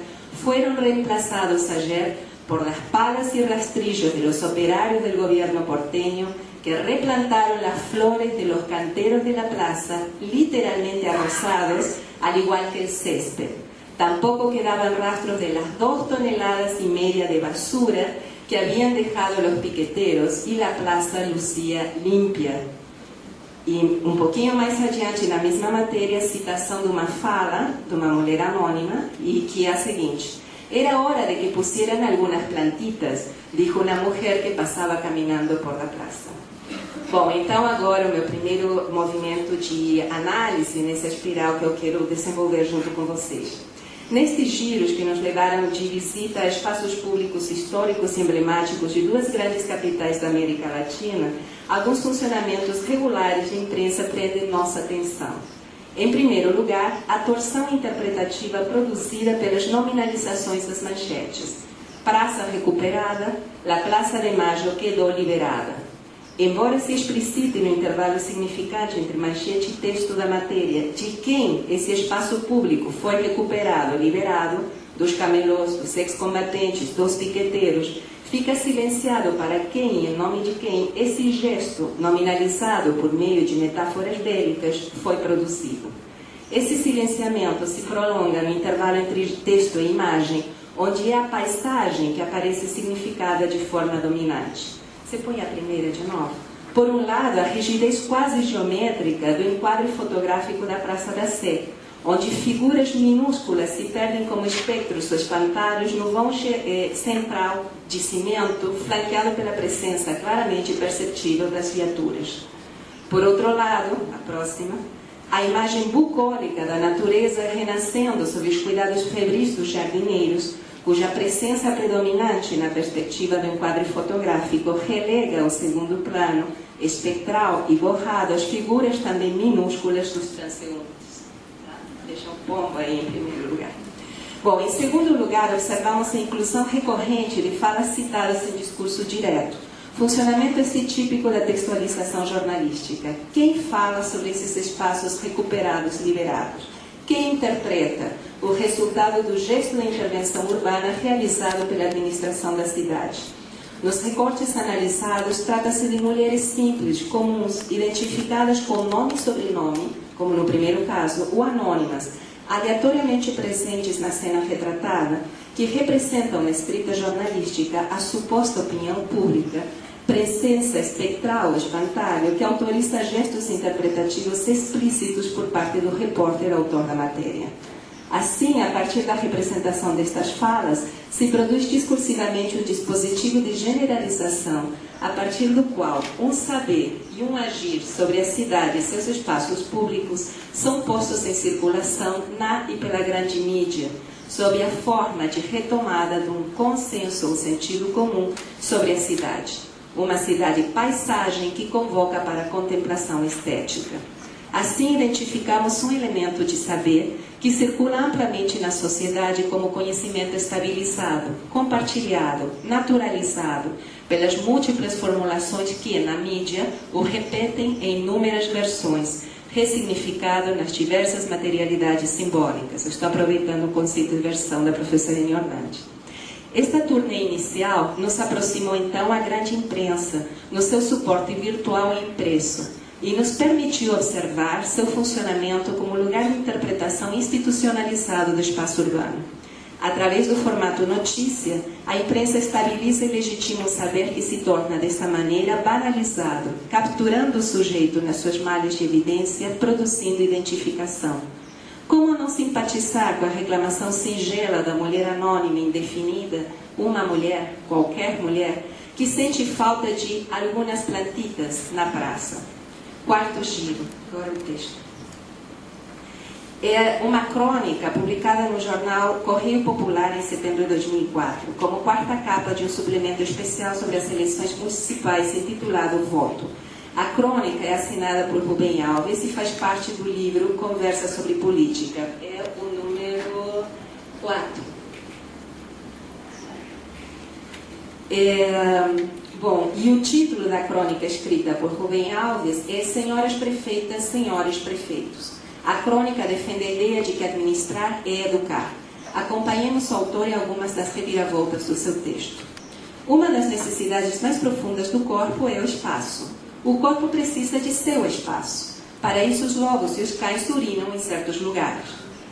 Speaker 4: fueron reemplazados ayer por las palas y rastrillos de los operarios del gobierno porteño que replantaron las flores de los canteros de la plaza, literalmente arrosados, al igual que el césped. Tampoco quedaban rastros de las 2,5 toneladas de basura que habían dejado los piqueteros y la plaza lucía limpia. E um pouquinho mais adiante, na mesma matéria, citação de uma fala de uma mulher anônima, e que é a seguinte: era hora de que pusieran algunas plantitas, dijo una mujer que pasaba caminando por la plaza. Bom, então agora o meu primeiro movimento de análise nessa espiral que eu quero desenvolver junto com vocês. Nestes giros que nos levaram de visita a espaços públicos históricos e emblemáticos de duas grandes capitais da América Latina, alguns funcionamentos regulares de imprensa prendem nossa atenção. Em primeiro lugar, a torção interpretativa produzida pelas nominalizações das manchetes. Praça recuperada, la Plaza de Mayo quedou liberada. Embora se explicite no intervalo significante entre manchete e texto da matéria de quem esse espaço público foi recuperado, liberado, dos camelôs, dos ex-combatentes, dos piqueteiros, fica silenciado para quem, em nome de quem, esse gesto, nominalizado por meio de metáforas bélicas, foi produzido. Esse silenciamento se prolonga no intervalo entre texto e imagem, onde é a paisagem que aparece significada de forma dominante. Você põe a primeira de novo? Por um lado, a rigidez quase geométrica do enquadre fotográfico da Praça da Sé, onde figuras minúsculas se perdem como espectros espantalhos no vão central de cimento, flanqueado pela presença claramente perceptível das viaturas. Por outro lado, a próxima, a imagem bucólica da natureza renascendo sob os cuidados febris dos jardineiros, cuja presença predominante na perspectiva do enquadre fotográfico relega ao segundo plano, espectral e borrado, as figuras também minúsculas dos transeuntes. Tá? Deixa um pombo aí em primeiro lugar. Bom, em segundo lugar, observamos a inclusão recorrente de falas citadas em discurso direto. Funcionamento esse típico da textualização jornalística. Quem fala sobre esses espaços recuperados, liberados? Quem interpreta o resultado do gesto de intervenção urbana realizado pela administração da cidade? Nos recortes analisados, trata-se de mulheres simples, comuns, identificadas com nome e sobrenome, como no primeiro caso, ou anônimas, aleatoriamente presentes na cena retratada, que representam na escrita jornalística a suposta opinião pública, presença espectral, espantalho, que autoriza gestos interpretativos explícitos por parte do repórter autor da matéria. Assim, a partir da representação destas falas, se produz discursivamente um dispositivo de generalização, a partir do qual um saber e um agir sobre a cidade e seus espaços públicos são postos em circulação na e pela grande mídia, sob a forma de retomada de um consenso ou sentido comum sobre a cidade. Uma cidade paisagem que convoca para a contemplação estética. Assim, identificamos um elemento de saber que circula amplamente na sociedade como conhecimento estabilizado, compartilhado, naturalizado, pelas múltiplas formulações que, na mídia, o repetem em inúmeras versões, ressignificado nas diversas materialidades simbólicas. Eu estou aproveitando o conceito de versão da professora Eni Orlandi. Esta turnê inicial nos aproximou então à grande imprensa, no seu suporte virtual e impresso, e nos permitiu observar seu funcionamento como lugar de interpretação institucionalizado do espaço urbano. Através do formato notícia, a imprensa estabiliza e legitima o saber que se torna, dessa maneira, banalizado, capturando o sujeito nas suas malhas de evidência, produzindo identificação. Como não simpatizar com a reclamação singela da mulher anônima indefinida, uma mulher, qualquer mulher, que sente falta de algumas plantitas na praça? Quarto giro, agora o texto. É uma crônica publicada no jornal Correio Popular em setembro de 2004, como quarta capa de um suplemento especial sobre as eleições municipais intitulado Voto. A crônica é assinada por Rubem Alves e faz parte do livro Conversa sobre Política. É o número 4. Bom, e o título da crônica escrita por Rubem Alves é Senhoras Prefeitas, Senhores Prefeitos. A crônica defende a ideia de que administrar é educar. Acompanhemos o autor em algumas das reviravoltas do seu texto. Uma das necessidades mais profundas do corpo é o espaço. O corpo precisa de seu espaço. Para isso, os lobos e os cães urinam em certos lugares.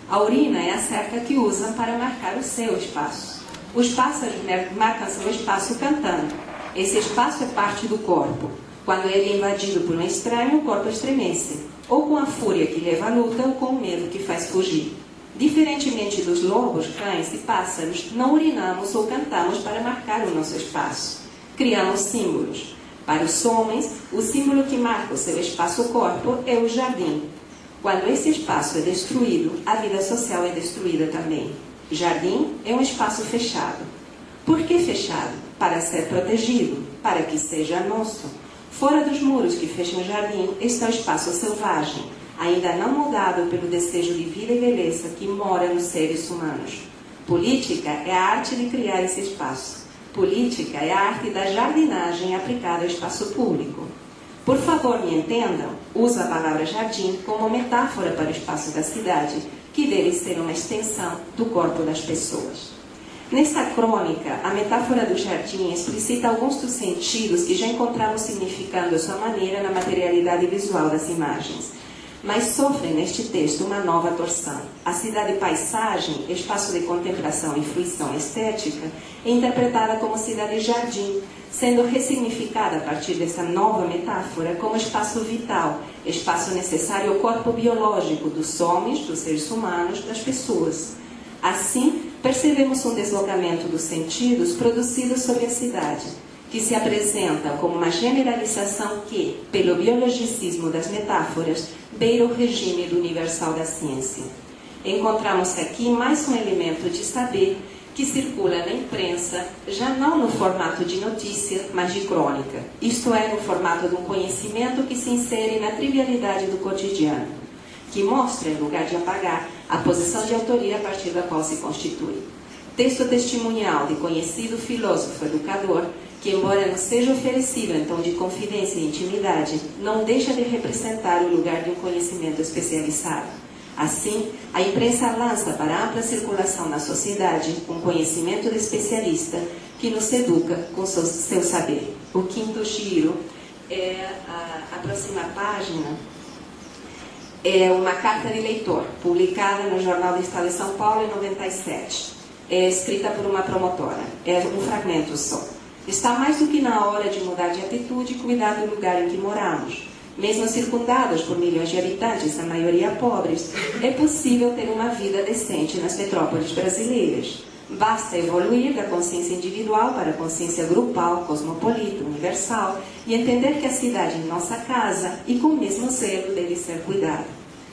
Speaker 4: A urina é a cerca que usam para marcar o seu espaço. Os pássaros marcam seu espaço cantando. Esse espaço é parte do corpo. Quando ele é invadido por um estranho, o corpo estremece, ou com a fúria que leva à luta, ou com o medo que faz fugir. Diferentemente dos lobos, cães e pássaros, não urinamos ou cantamos para marcar o nosso espaço. Criamos símbolos. Para os homens, o símbolo que marca o seu espaço-corpo é o jardim. Quando esse espaço é destruído, a vida social é destruída também. Jardim é um espaço fechado. Por que fechado? Para ser protegido, para que seja nosso. Fora dos muros que fecham o jardim está o espaço selvagem, ainda não mudado pelo desejo de vida e beleza que mora nos seres humanos. Política é a arte de criar esse espaço. Política é a arte da jardinagem aplicada ao espaço público. Por favor, me entendam, uso a palavra jardim como metáfora para o espaço da cidade, que deve ser uma extensão do corpo das pessoas. Nesta crônica, a metáfora do jardim explicita alguns dos sentidos que já encontramos significando a sua maneira na materialidade visual das imagens. Mas sofre neste texto uma nova torção. A cidade-paisagem, espaço de contemplação e fruição estética, é interpretada como cidade-jardim, sendo ressignificada a partir dessa nova metáfora como espaço vital, espaço necessário ao corpo biológico dos homens, dos seres humanos, das pessoas. Assim, percebemos um deslocamento dos sentidos produzido sobre a cidade, que se apresenta como uma generalização que, pelo biologicismo das metáforas, beira o regime do universal da ciência. Encontramos aqui mais um elemento de saber que circula na imprensa, já não no formato de notícia, mas de crônica, isto é, no formato de um conhecimento que se insere na trivialidade do cotidiano, que mostra, em lugar de apagar, a posição de autoria a partir da qual se constitui. Texto testemunhal de conhecido filósofo educador, que, embora não seja oferecido em tom de confidência e intimidade, não deixa de representar o lugar de um conhecimento especializado. Assim, a imprensa lança para ampla circulação na sociedade um conhecimento de especialista que nos educa com seu saber. O quinto giro é a próxima página. É uma carta de leitor, publicada no Jornal do Estado de São Paulo em 97. É escrita por uma promotora. É um fragmento só. Está mais do que na hora de mudar de atitude e cuidar do lugar em que moramos. Mesmo circundados por milhões de habitantes, a maioria pobres, é possível ter uma vida decente nas metrópoles brasileiras. Basta evoluir da consciência individual para a consciência grupal, cosmopolita, universal, e entender que a cidade é nossa casa e com o mesmo zelo deve ser cuidada.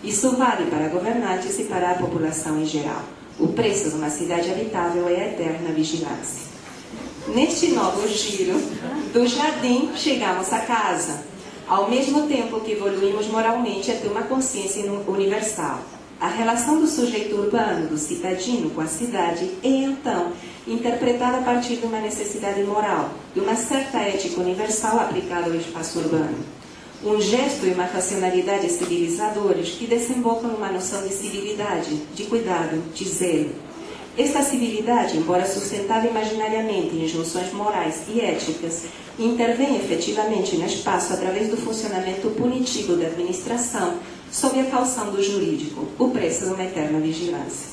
Speaker 4: Isso vale para governantes e para a população em geral. O preço de uma cidade habitável é a eterna vigilância. Neste novo giro, do jardim chegamos à casa, ao mesmo tempo que evoluímos moralmente até uma consciência universal. A relação do sujeito urbano, do cidadino com a cidade, é então interpretada a partir de uma necessidade moral, de uma certa ética universal aplicada ao espaço urbano. Um gesto e uma racionalidade civilizadores que desembocam numa noção de civilidade, de cuidado, de zelo. Esta civilidade, embora sustentada imaginariamente em junções morais e éticas, intervém efetivamente no espaço através do funcionamento punitivo da administração sob a calção do jurídico, o preço de uma eterna vigilância.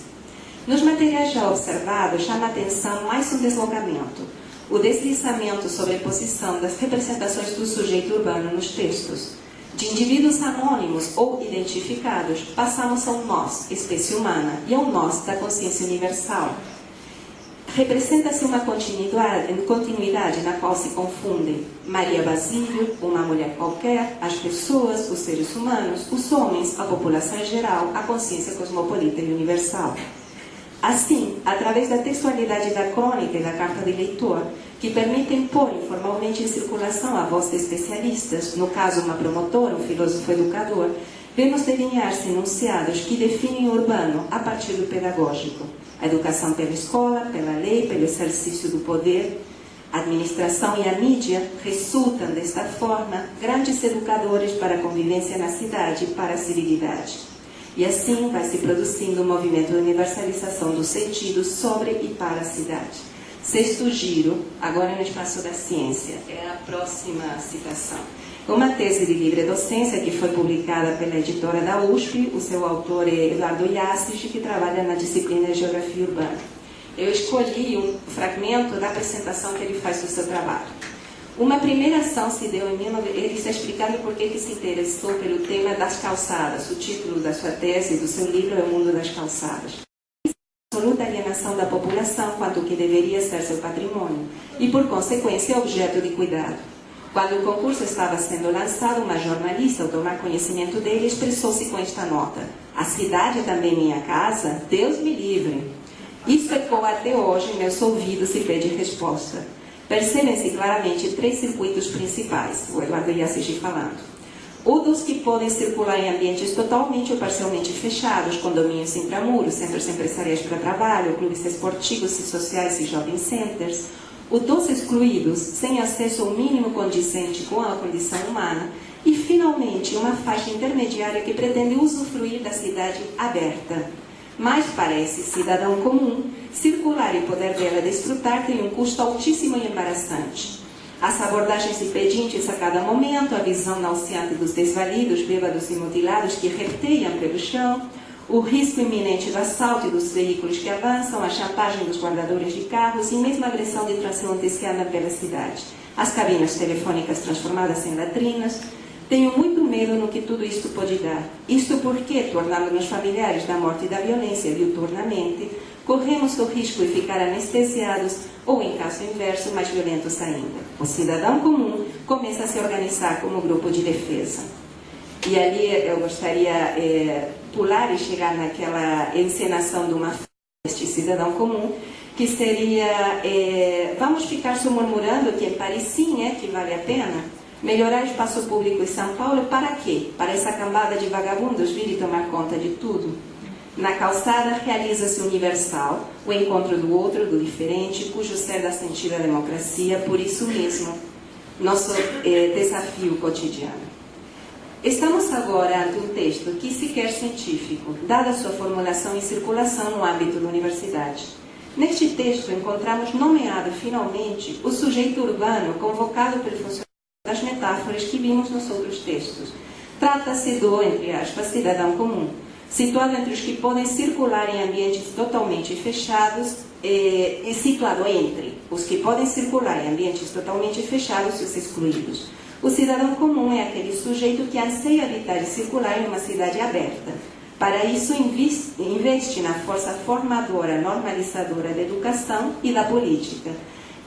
Speaker 4: Nos materiais já observados, chama a atenção mais um deslocamento, o deslizamento sobre a posição das representações do sujeito urbano nos textos. De indivíduos anônimos ou identificados, passamos ao nós, espécie humana, e ao nós da consciência universal. Representa-se uma continuidade na qual se confundem Maria Basílio, uma mulher qualquer, as pessoas, os seres humanos, os homens, a população em geral, a consciência cosmopolita e universal. Assim, através da textualidade da crônica e da carta de leitor, que permitem pôr informalmente em circulação a voz de especialistas, no caso uma promotora, um filósofo educador, vemos delinear-se enunciados que definem o urbano a partir do pedagógico. A educação pela escola, pela lei, pelo exercício do poder. A administração e a mídia resultam, desta forma, grandes educadores para a convivência na cidade e para a civilidade. E assim vai se produzindo um movimento de universalização dos sentidos sobre e para a cidade. Sexto giro, agora no espaço da ciência, é a próxima citação. Uma tese de livre docência que foi publicada pela editora da USP, o seu autor é Eduardo Yassich, que trabalha na disciplina de Geografia Urbana. Eu escolhi um fragmento da apresentação que ele faz do seu trabalho. Uma primeira ação se deu em 19... Ele está explicando por que se interessou pelo tema das calçadas. O título da sua tese, do seu livro, é O Mundo das Calçadas. Absoluta alienação da população quanto ao que deveria ser seu patrimônio e, por consequência, objeto de cuidado. Quando o concurso estava sendo lançado, uma jornalista, ao tomar conhecimento dele, expressou-se com esta nota: a cidade é também minha casa? Deus me livre. Isso ecoa até hoje em meus ouvidos e pede resposta. Percebem-se claramente três circuitos principais, o Eduardo Yassich falando. O dos que podem circular em ambientes totalmente ou parcialmente fechados, condomínios intramuros, centros empresariais para trabalho, clubes esportivos e sociais e shopping centers. o dos excluídos, sem acesso ao mínimo condizente com a condição humana, e, finalmente, uma faixa intermediária que pretende usufruir da cidade aberta. Mas parece, cidadão comum, circular e poder dela desfrutar tem um custo altíssimo e embaraçante. As abordagens impedintes a cada momento, a visão nauseante dos desvalidos, bêbados e mutilados que repteiam pelo chão, o risco iminente do assalto e dos veículos que avançam, a chantagem dos guardadores de carros e mesmo a agressão de transeuntes que andam pela cidade. As cabines telefônicas transformadas em latrinas. Tenho muito medo no que tudo isto pode dar. Isto porque, tornando-nos familiares da morte e da violência diuturnamente, corremos o risco de ficar anestesiados ou, em caso inverso, mais violentos ainda. O cidadão comum começa a se organizar como grupo de defesa. E ali eu gostaria pular e chegar naquela encenação de uma deste cidadão comum, que seria, vamos ficar só murmurando que em Paris sim que vale a pena? Melhorar o espaço público em São Paulo para quê? Para essa cambada de vagabundos vir e tomar conta de tudo? Na calçada realiza-se universal, o encontro do outro, do diferente, cujo ser dá sentido à democracia, por isso mesmo, nosso desafio cotidiano. Estamos agora ante um texto que sequer científico, dada sua formulação e circulação no âmbito da universidade. Neste texto encontramos nomeado finalmente o sujeito urbano convocado pelo funcionário das metáforas que vimos nos outros textos. Trata-se do, entre aspas, cidadão comum, situado entre os que podem circular em ambientes totalmente fechados, situado entre os que podem circular em ambientes totalmente fechados e os excluídos. O cidadão comum é aquele sujeito que anseia habitar e circular em uma cidade aberta. Para isso, investe na força formadora, normalizadora da educação e da política,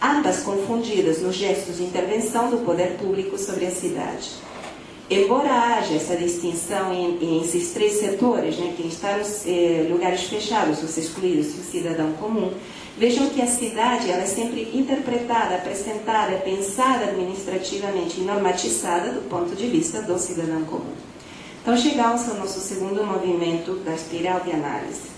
Speaker 4: ambas confundidas nos gestos de intervenção do poder público sobre a cidade. Embora haja essa distinção em esses três setores, quem está nos lugares fechados, os excluídos e o cidadão comum, vejam que a cidade ela é sempre interpretada, apresentada, pensada administrativamente e normatizada do ponto de vista do cidadão comum. Então, chegamos ao nosso segundo movimento da espiral de análise.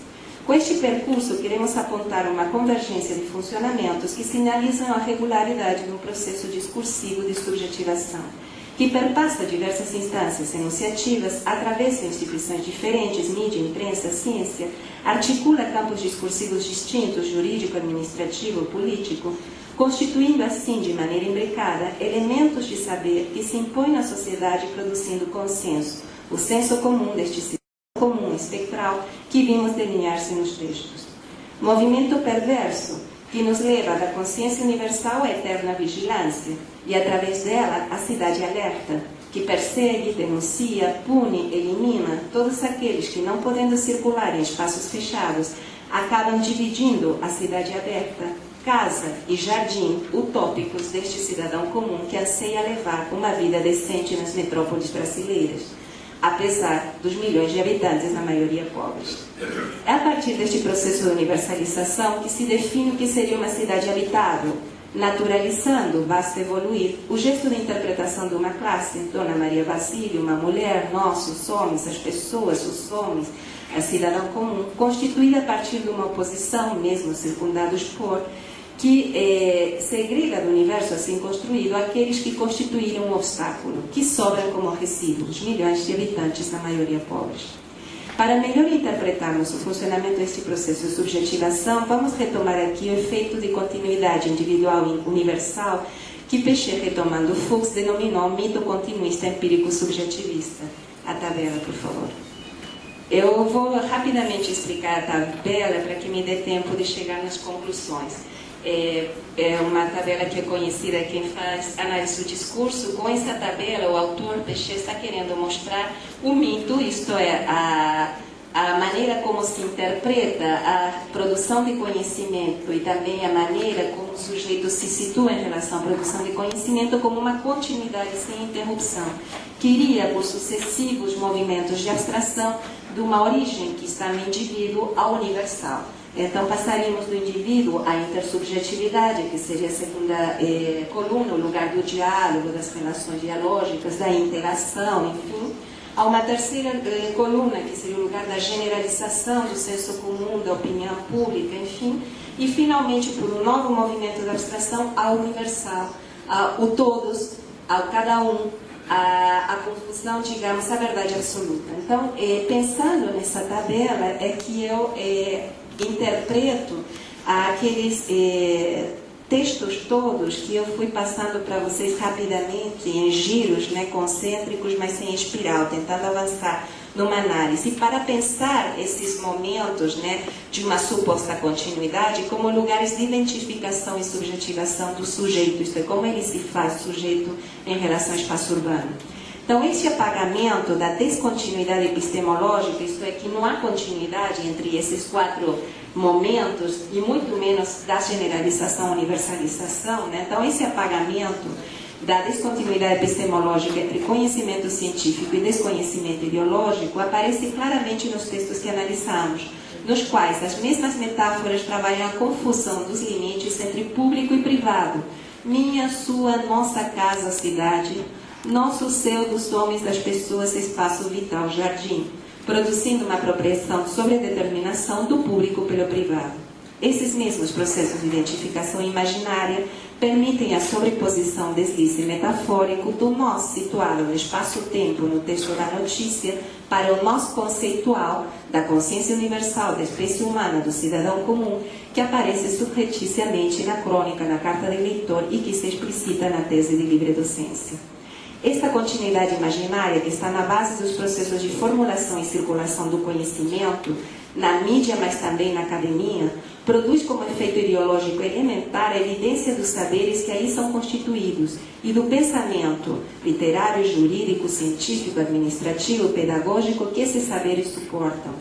Speaker 4: Com este percurso, queremos apontar uma convergência de funcionamentos que sinalizam a regularidade de um processo discursivo de subjetivação, que perpassa diversas instâncias enunciativas através de instituições diferentes, mídia, imprensa, ciência, articula campos discursivos distintos, jurídico, administrativo, político, constituindo assim, de maneira imbricada, elementos de saber que se impõem na sociedade produzindo consenso, o senso comum deste sistema comum espectral que vimos delinear-se nos textos. Movimento perverso que nos leva da consciência universal à eterna vigilância e, através dela, à cidade alerta, que persegue, denuncia, pune, elimina todos aqueles que, não podendo circular em espaços fechados, acabam dividindo a cidade aberta, casa e jardim utópicos deste cidadão comum que anseia levar uma vida decente nas metrópoles brasileiras, apesar dos milhões de habitantes, na maioria pobres. É a partir deste processo de universalização que se define o que seria uma cidade habitável, naturalizando, basta evoluir, o gesto de interpretação de uma classe, Dona Maria Basílio, uma mulher, nós, os homens, as pessoas, os homens, a cidadão comum, constituída a partir de uma oposição, mesmo circundados por, que segrega do universo assim construído aqueles que constituíram um obstáculo, que sobram como resíduos, milhões de habitantes, na maioria pobres. Para melhor interpretarmos o funcionamento deste processo de subjetivação, vamos retomar aqui o efeito de continuidade individual e universal que Pechet, retomando Fuchs, denominou mito continuista empírico subjetivista. A tabela, por favor. Eu vou rapidamente explicar a tabela para que me dê tempo de chegar nas conclusões. É uma tabela que é conhecida quem faz análise do discurso. Com essa tabela, o autor Pechet está querendo mostrar o mito, isto é, a maneira como se interpreta a produção de conhecimento e também a maneira como o sujeito se situa em relação à produção de conhecimento como uma continuidade sem interrupção, que iria por sucessivos movimentos de abstração de uma origem que está no indivíduo ao universal. Então, passaríamos do indivíduo à intersubjetividade, que seria a segunda coluna, o lugar do diálogo, das relações dialógicas, da interação, enfim, a uma terceira coluna, que seria o lugar da generalização, do senso comum, da opinião pública, enfim,
Speaker 5: e finalmente por um novo movimento da abstração ao universal, ao todos, ao cada um, a confusão, digamos, a verdade absoluta. Então, pensando nessa tabela, é que eu interpreto aqueles textos todos que eu fui passando para vocês rapidamente, em giros, né, concêntricos, mas sem espiral, tentando avançar numa análise, para pensar esses momentos, né, de uma suposta continuidade como lugares de identificação e subjetivação do sujeito, isto é, como ele se faz sujeito em relação ao espaço urbano. Então, esse apagamento da descontinuidade epistemológica, isto é, que não há continuidade entre esses 4 momentos, e muito menos da generalização, universalização, né? Então, esse apagamento da descontinuidade epistemológica entre conhecimento científico e desconhecimento ideológico aparece claramente nos textos que analisamos, nos quais as mesmas metáforas trabalham a confusão dos limites entre público e privado, minha, sua, nossa casa, cidade, nosso, seu, dos homens, das pessoas, espaço vital, jardim, produzindo uma apropriação sobre a determinação do público pelo privado. Esses mesmos processos de identificação imaginária permitem a sobreposição deslize metafórico do nós situado no espaço-tempo no texto da notícia para o nós conceitual da consciência universal da espécie humana do cidadão comum que aparece surreticiamente na crônica, na carta do leitor e que se explicita na tese de livre docência. Esta continuidade imaginária, que está na base dos processos de formulação e circulação do conhecimento, na mídia, mas também na academia, produz como efeito ideológico elementar a evidência dos saberes que aí são constituídos e do pensamento literário, jurídico, científico, administrativo, pedagógico que esses saberes suportam.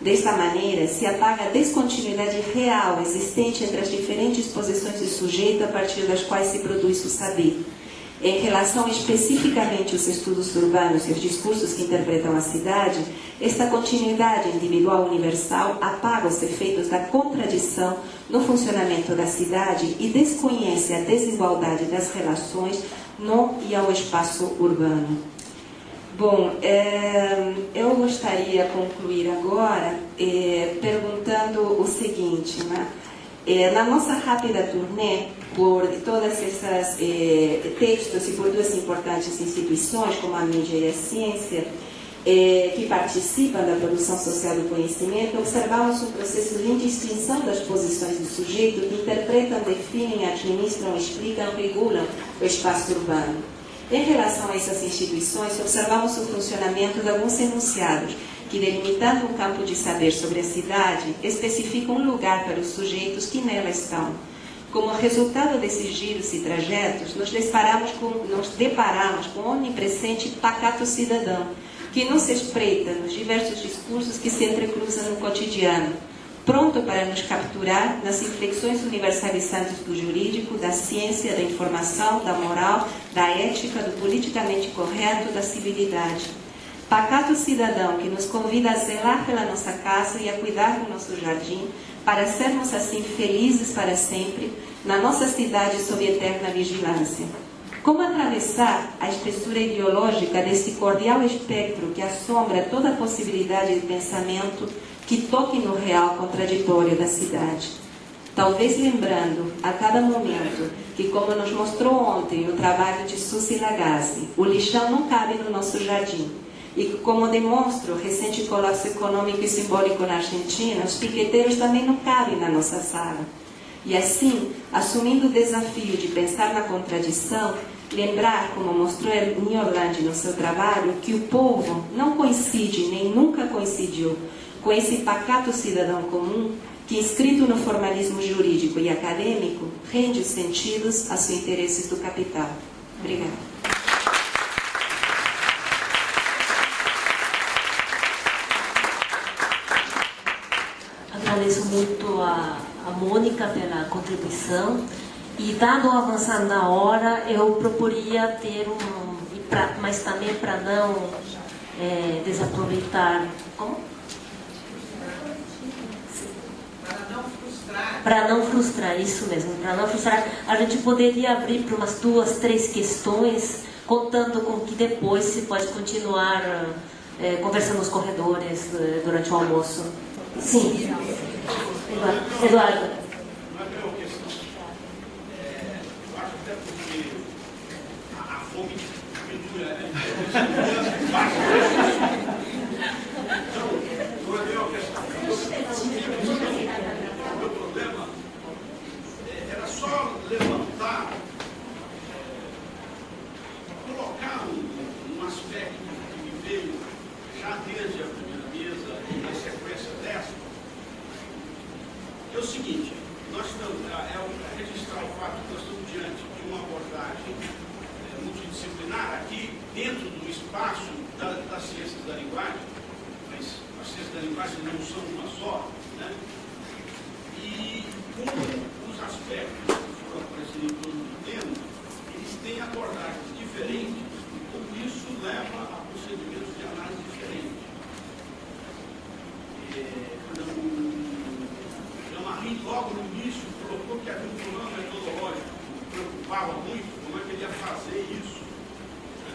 Speaker 5: Desta maneira, se apaga a descontinuidade real existente entre as diferentes posições de sujeito a partir das quais se produz o saber. Em relação especificamente aos estudos urbanos e os discursos que interpretam a cidade, esta continuidade individual universal apaga os efeitos da contradição no funcionamento da cidade e desconhece a desigualdade das relações no e ao espaço urbano. Bom, eu gostaria de concluir agora perguntando o seguinte, né? Na nossa rápida turnê por todas essas textos e por 2 importantes instituições, como a mídia e a ciência, que participam da produção social do conhecimento, observamos um processo de indistinção das posições do sujeito que interpretam, definem, administram, explicam, regulam o espaço urbano. Em relação a essas instituições, observamos o funcionamento de alguns enunciados que, delimitando um campo de saber sobre a cidade, especificam um lugar para os sujeitos que nela estão. Como resultado desses giros e trajetos, nos deparamos com o omnipresente pacato cidadão, que nos espreita nos diversos discursos que se entrecruzam no cotidiano, pronto para nos capturar nas inflexões universalizantes do jurídico, da ciência, da informação, da moral, da ética, do politicamente correto, da civilidade. Pacato cidadão que nos convida a zelar pela nossa casa e a cuidar do nosso jardim, para sermos assim felizes para sempre, na nossa cidade sob eterna vigilância. Como atravessar a espessura ideológica desse cordial espectro que assombra toda a possibilidade de pensamento que toque no real contraditório da cidade? Talvez lembrando a cada momento que, como nos mostrou ontem o trabalho de Suzy Lagasse, o lixão não cabe no nosso jardim. E que, como demonstra o recente colapso econômico e simbólico na Argentina, os piqueteiros também não cabem na nossa sala. E assim, assumindo o desafio de pensar na contradição, lembrar, como mostrou em Orlando no seu trabalho, que o povo não coincide, nem nunca coincidiu, com esse pacato cidadão comum, que, inscrito no formalismo jurídico e acadêmico, rende os sentidos aos interesses do capital. Obrigada.
Speaker 1: Agradeço muito a Mônica pela contribuição e, dado o avançar na hora, eu proporia ter mas também para não desaproveitar. Como? Para não frustrar, isso mesmo, para não frustrar, a gente poderia abrir para umas 2, 3 questões, contando com que depois se pode continuar conversando nos corredores durante o almoço. Sim. Eduardo.
Speaker 6: Então, não é bem uma questão. O meu problema era só levantar, colocar um aspecto que me veio já desde a primeira mesa e na sequência dessa. É o seguinte, nós estamos, registrar o fato que nós estamos diante de uma abordagem multidisciplinar aqui dentro do espaço das ciências da linguagem, mas as ciências da linguagem não são uma só, né? E com os aspectos que foram aparecendo em torno do tema, eles têm abordagens diferentes e com isso leva a procedimentos de análise diferentes. Jean-Marie, logo no início, colocou que havia um problema metodológico que preocupava muito, como é que ele ia fazer isso, né?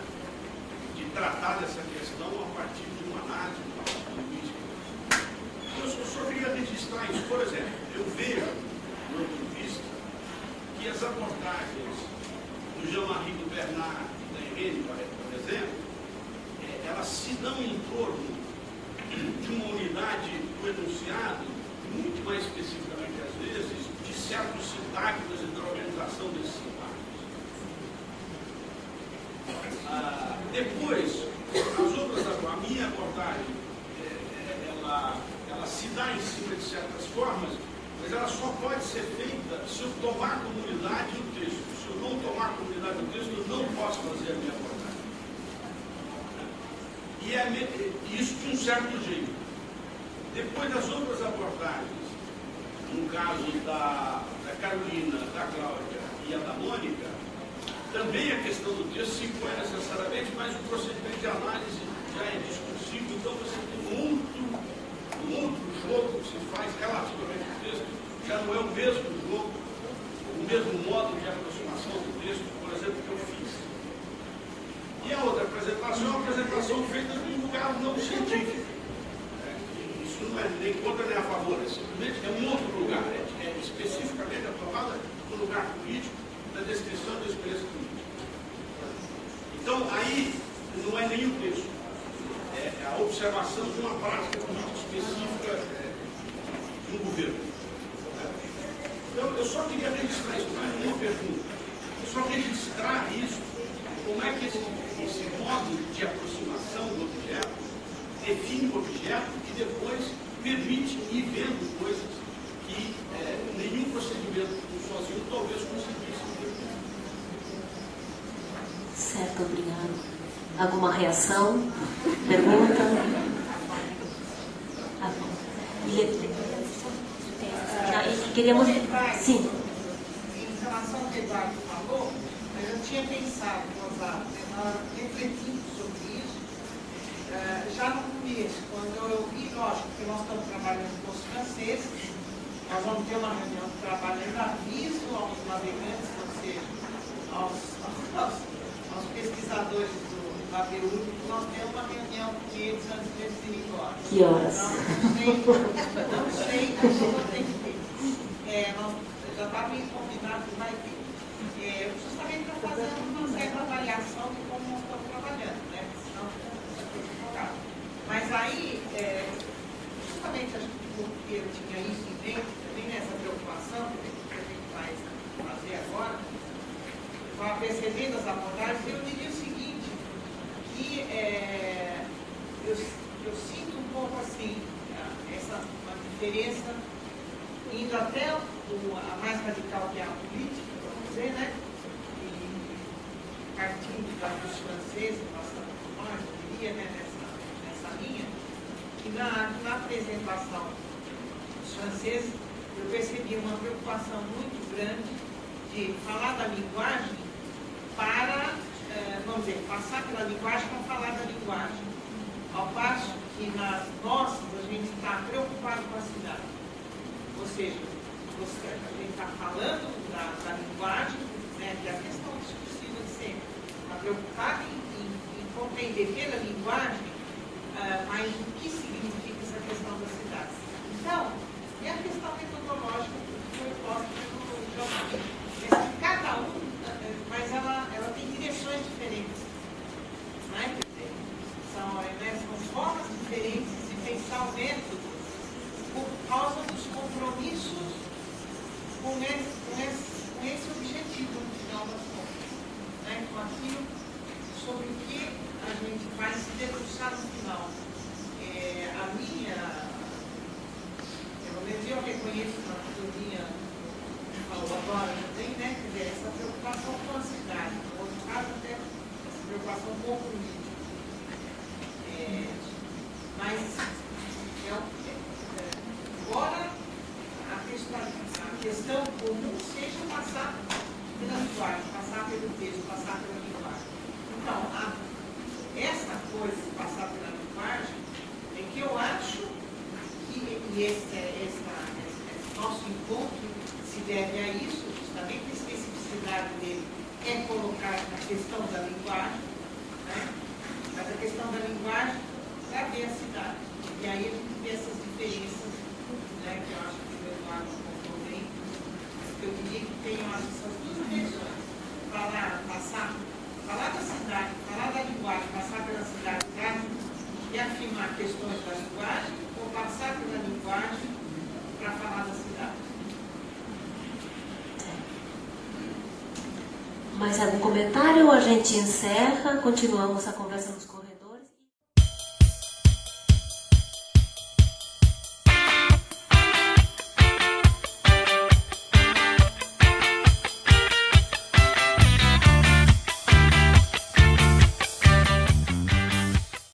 Speaker 6: De tratar dessa questão a partir de uma análise linguística. Eu só queria registrar isso. Por exemplo, eu vejo, do meu ponto de vista, que as abordagens do Jean-Marie, do Bernard e da Irene, por exemplo, elas se dão em torno de uma unidade do enunciado, muito mais especificamente, às vezes, de certos sintáticos e da organização desses sintáticos. Depois, as outras, a minha abordagem, ela se dá em cima de certas formas, mas ela só pode ser feita se eu tomar como unidade o texto. Se eu não tomar como unidade o texto, eu não posso fazer a minha abordagem. E isso de um certo jeito. Depois das outras abordagens, no caso da Carolina, da Cláudia e a da Mônica, também a questão do texto se impõe necessariamente, mas o procedimento de análise já é discursivo, então você tem um outro jogo que se faz relativamente ao texto, já não é o mesmo jogo, o mesmo modo de aproximação do texto, por exemplo, que eu fiz. E a outra apresentação é uma apresentação feita num lugar não científico. Isso não é nem contra nem a favor, é simplesmente um outro lugar, é especificamente a tomada do lugar político, da descrição da experiência política. Então, aí não é nem o texto, é a observação de uma prática política específica de um governo. Então, eu só queria registrar isso, não é uma pergunta. Eu só registrar isso, como é que esse modo de aproximação do objeto define o objeto e depois permite ir vendo coisas que nenhum procedimento sozinho talvez conseguisse ver.
Speaker 1: Certo, obrigado. Alguma reação? Pergunta? Queríamos... Sim.
Speaker 7: Em relação ao que o Eduardo falou, eu já tinha pensado, refletindo sobre isso, já no começo, quando eu vi, lógico, que nós estamos trabalhando com os franceses, nós vamos ter uma reunião de trabalho, ainda aviso aos navegantes, ou seja, aos pesquisadores do ABU, que nós temos uma reunião com eles antes deles irem embora.
Speaker 1: Que horas?
Speaker 7: Não sei, mas eu vou ter que ter. Nós já está meio combinado que vai ter. Justamente para fazer uma certa avaliação de como nós estamos trabalhando, né? Senão fica equivocado. Mas aí, justamente porque eu tinha isso em mente, também nessa preocupação que a gente vai fazer agora, percebendo as abordagens, eu diria o seguinte, que eu sinto um pouco assim, uma diferença, indo até a mais radical que é a política, vamos dizer, né? E partindo dos franceses, bastante mais, eu diria, né? nessa linha, que na apresentação dos franceses, eu percebi uma preocupação muito grande de falar da linguagem para, vamos dizer, passar pela linguagem para falar da linguagem. Ao passo que nas nossas a gente está preocupado com a cidade. Ou seja, a gente está falando da linguagem, né, que é a questão discursiva de sempre. Está preocupado em compreender pela linguagem, mas o que significa essa questão da cidade. Então, é a questão metodológica que foi posta pelo Jean-Marie. Cada um, mas ela tem direções diferentes. Não é? isso a Toninha falou agora também, né? Quer dizer, essa preocupação com a cidade, no outro caso até essa preocupação com o político. Mas, embora a questão comum seja passar pela linguagem, passar pelo texto, passar pela linguagem. Então, essa coisa de passar pela linguagem é que eu acho que esse nosso encontro se deve a isso, justamente a especificidade dele é colocar a questão da linguagem, né? Mas a questão da linguagem para ver a cidade. E aí a gente vê essas diferenças, né, que eu acho que o Eduardo contou bem. Eu diria que tem essas duas direções. Falar da cidade, falar da linguagem, passar pela cidade e afirmar questões da linguagem, ou passar pela linguagem para falar da cidade.
Speaker 1: Mais algum comentário ou a gente encerra? Continuamos a conversa nos corredores.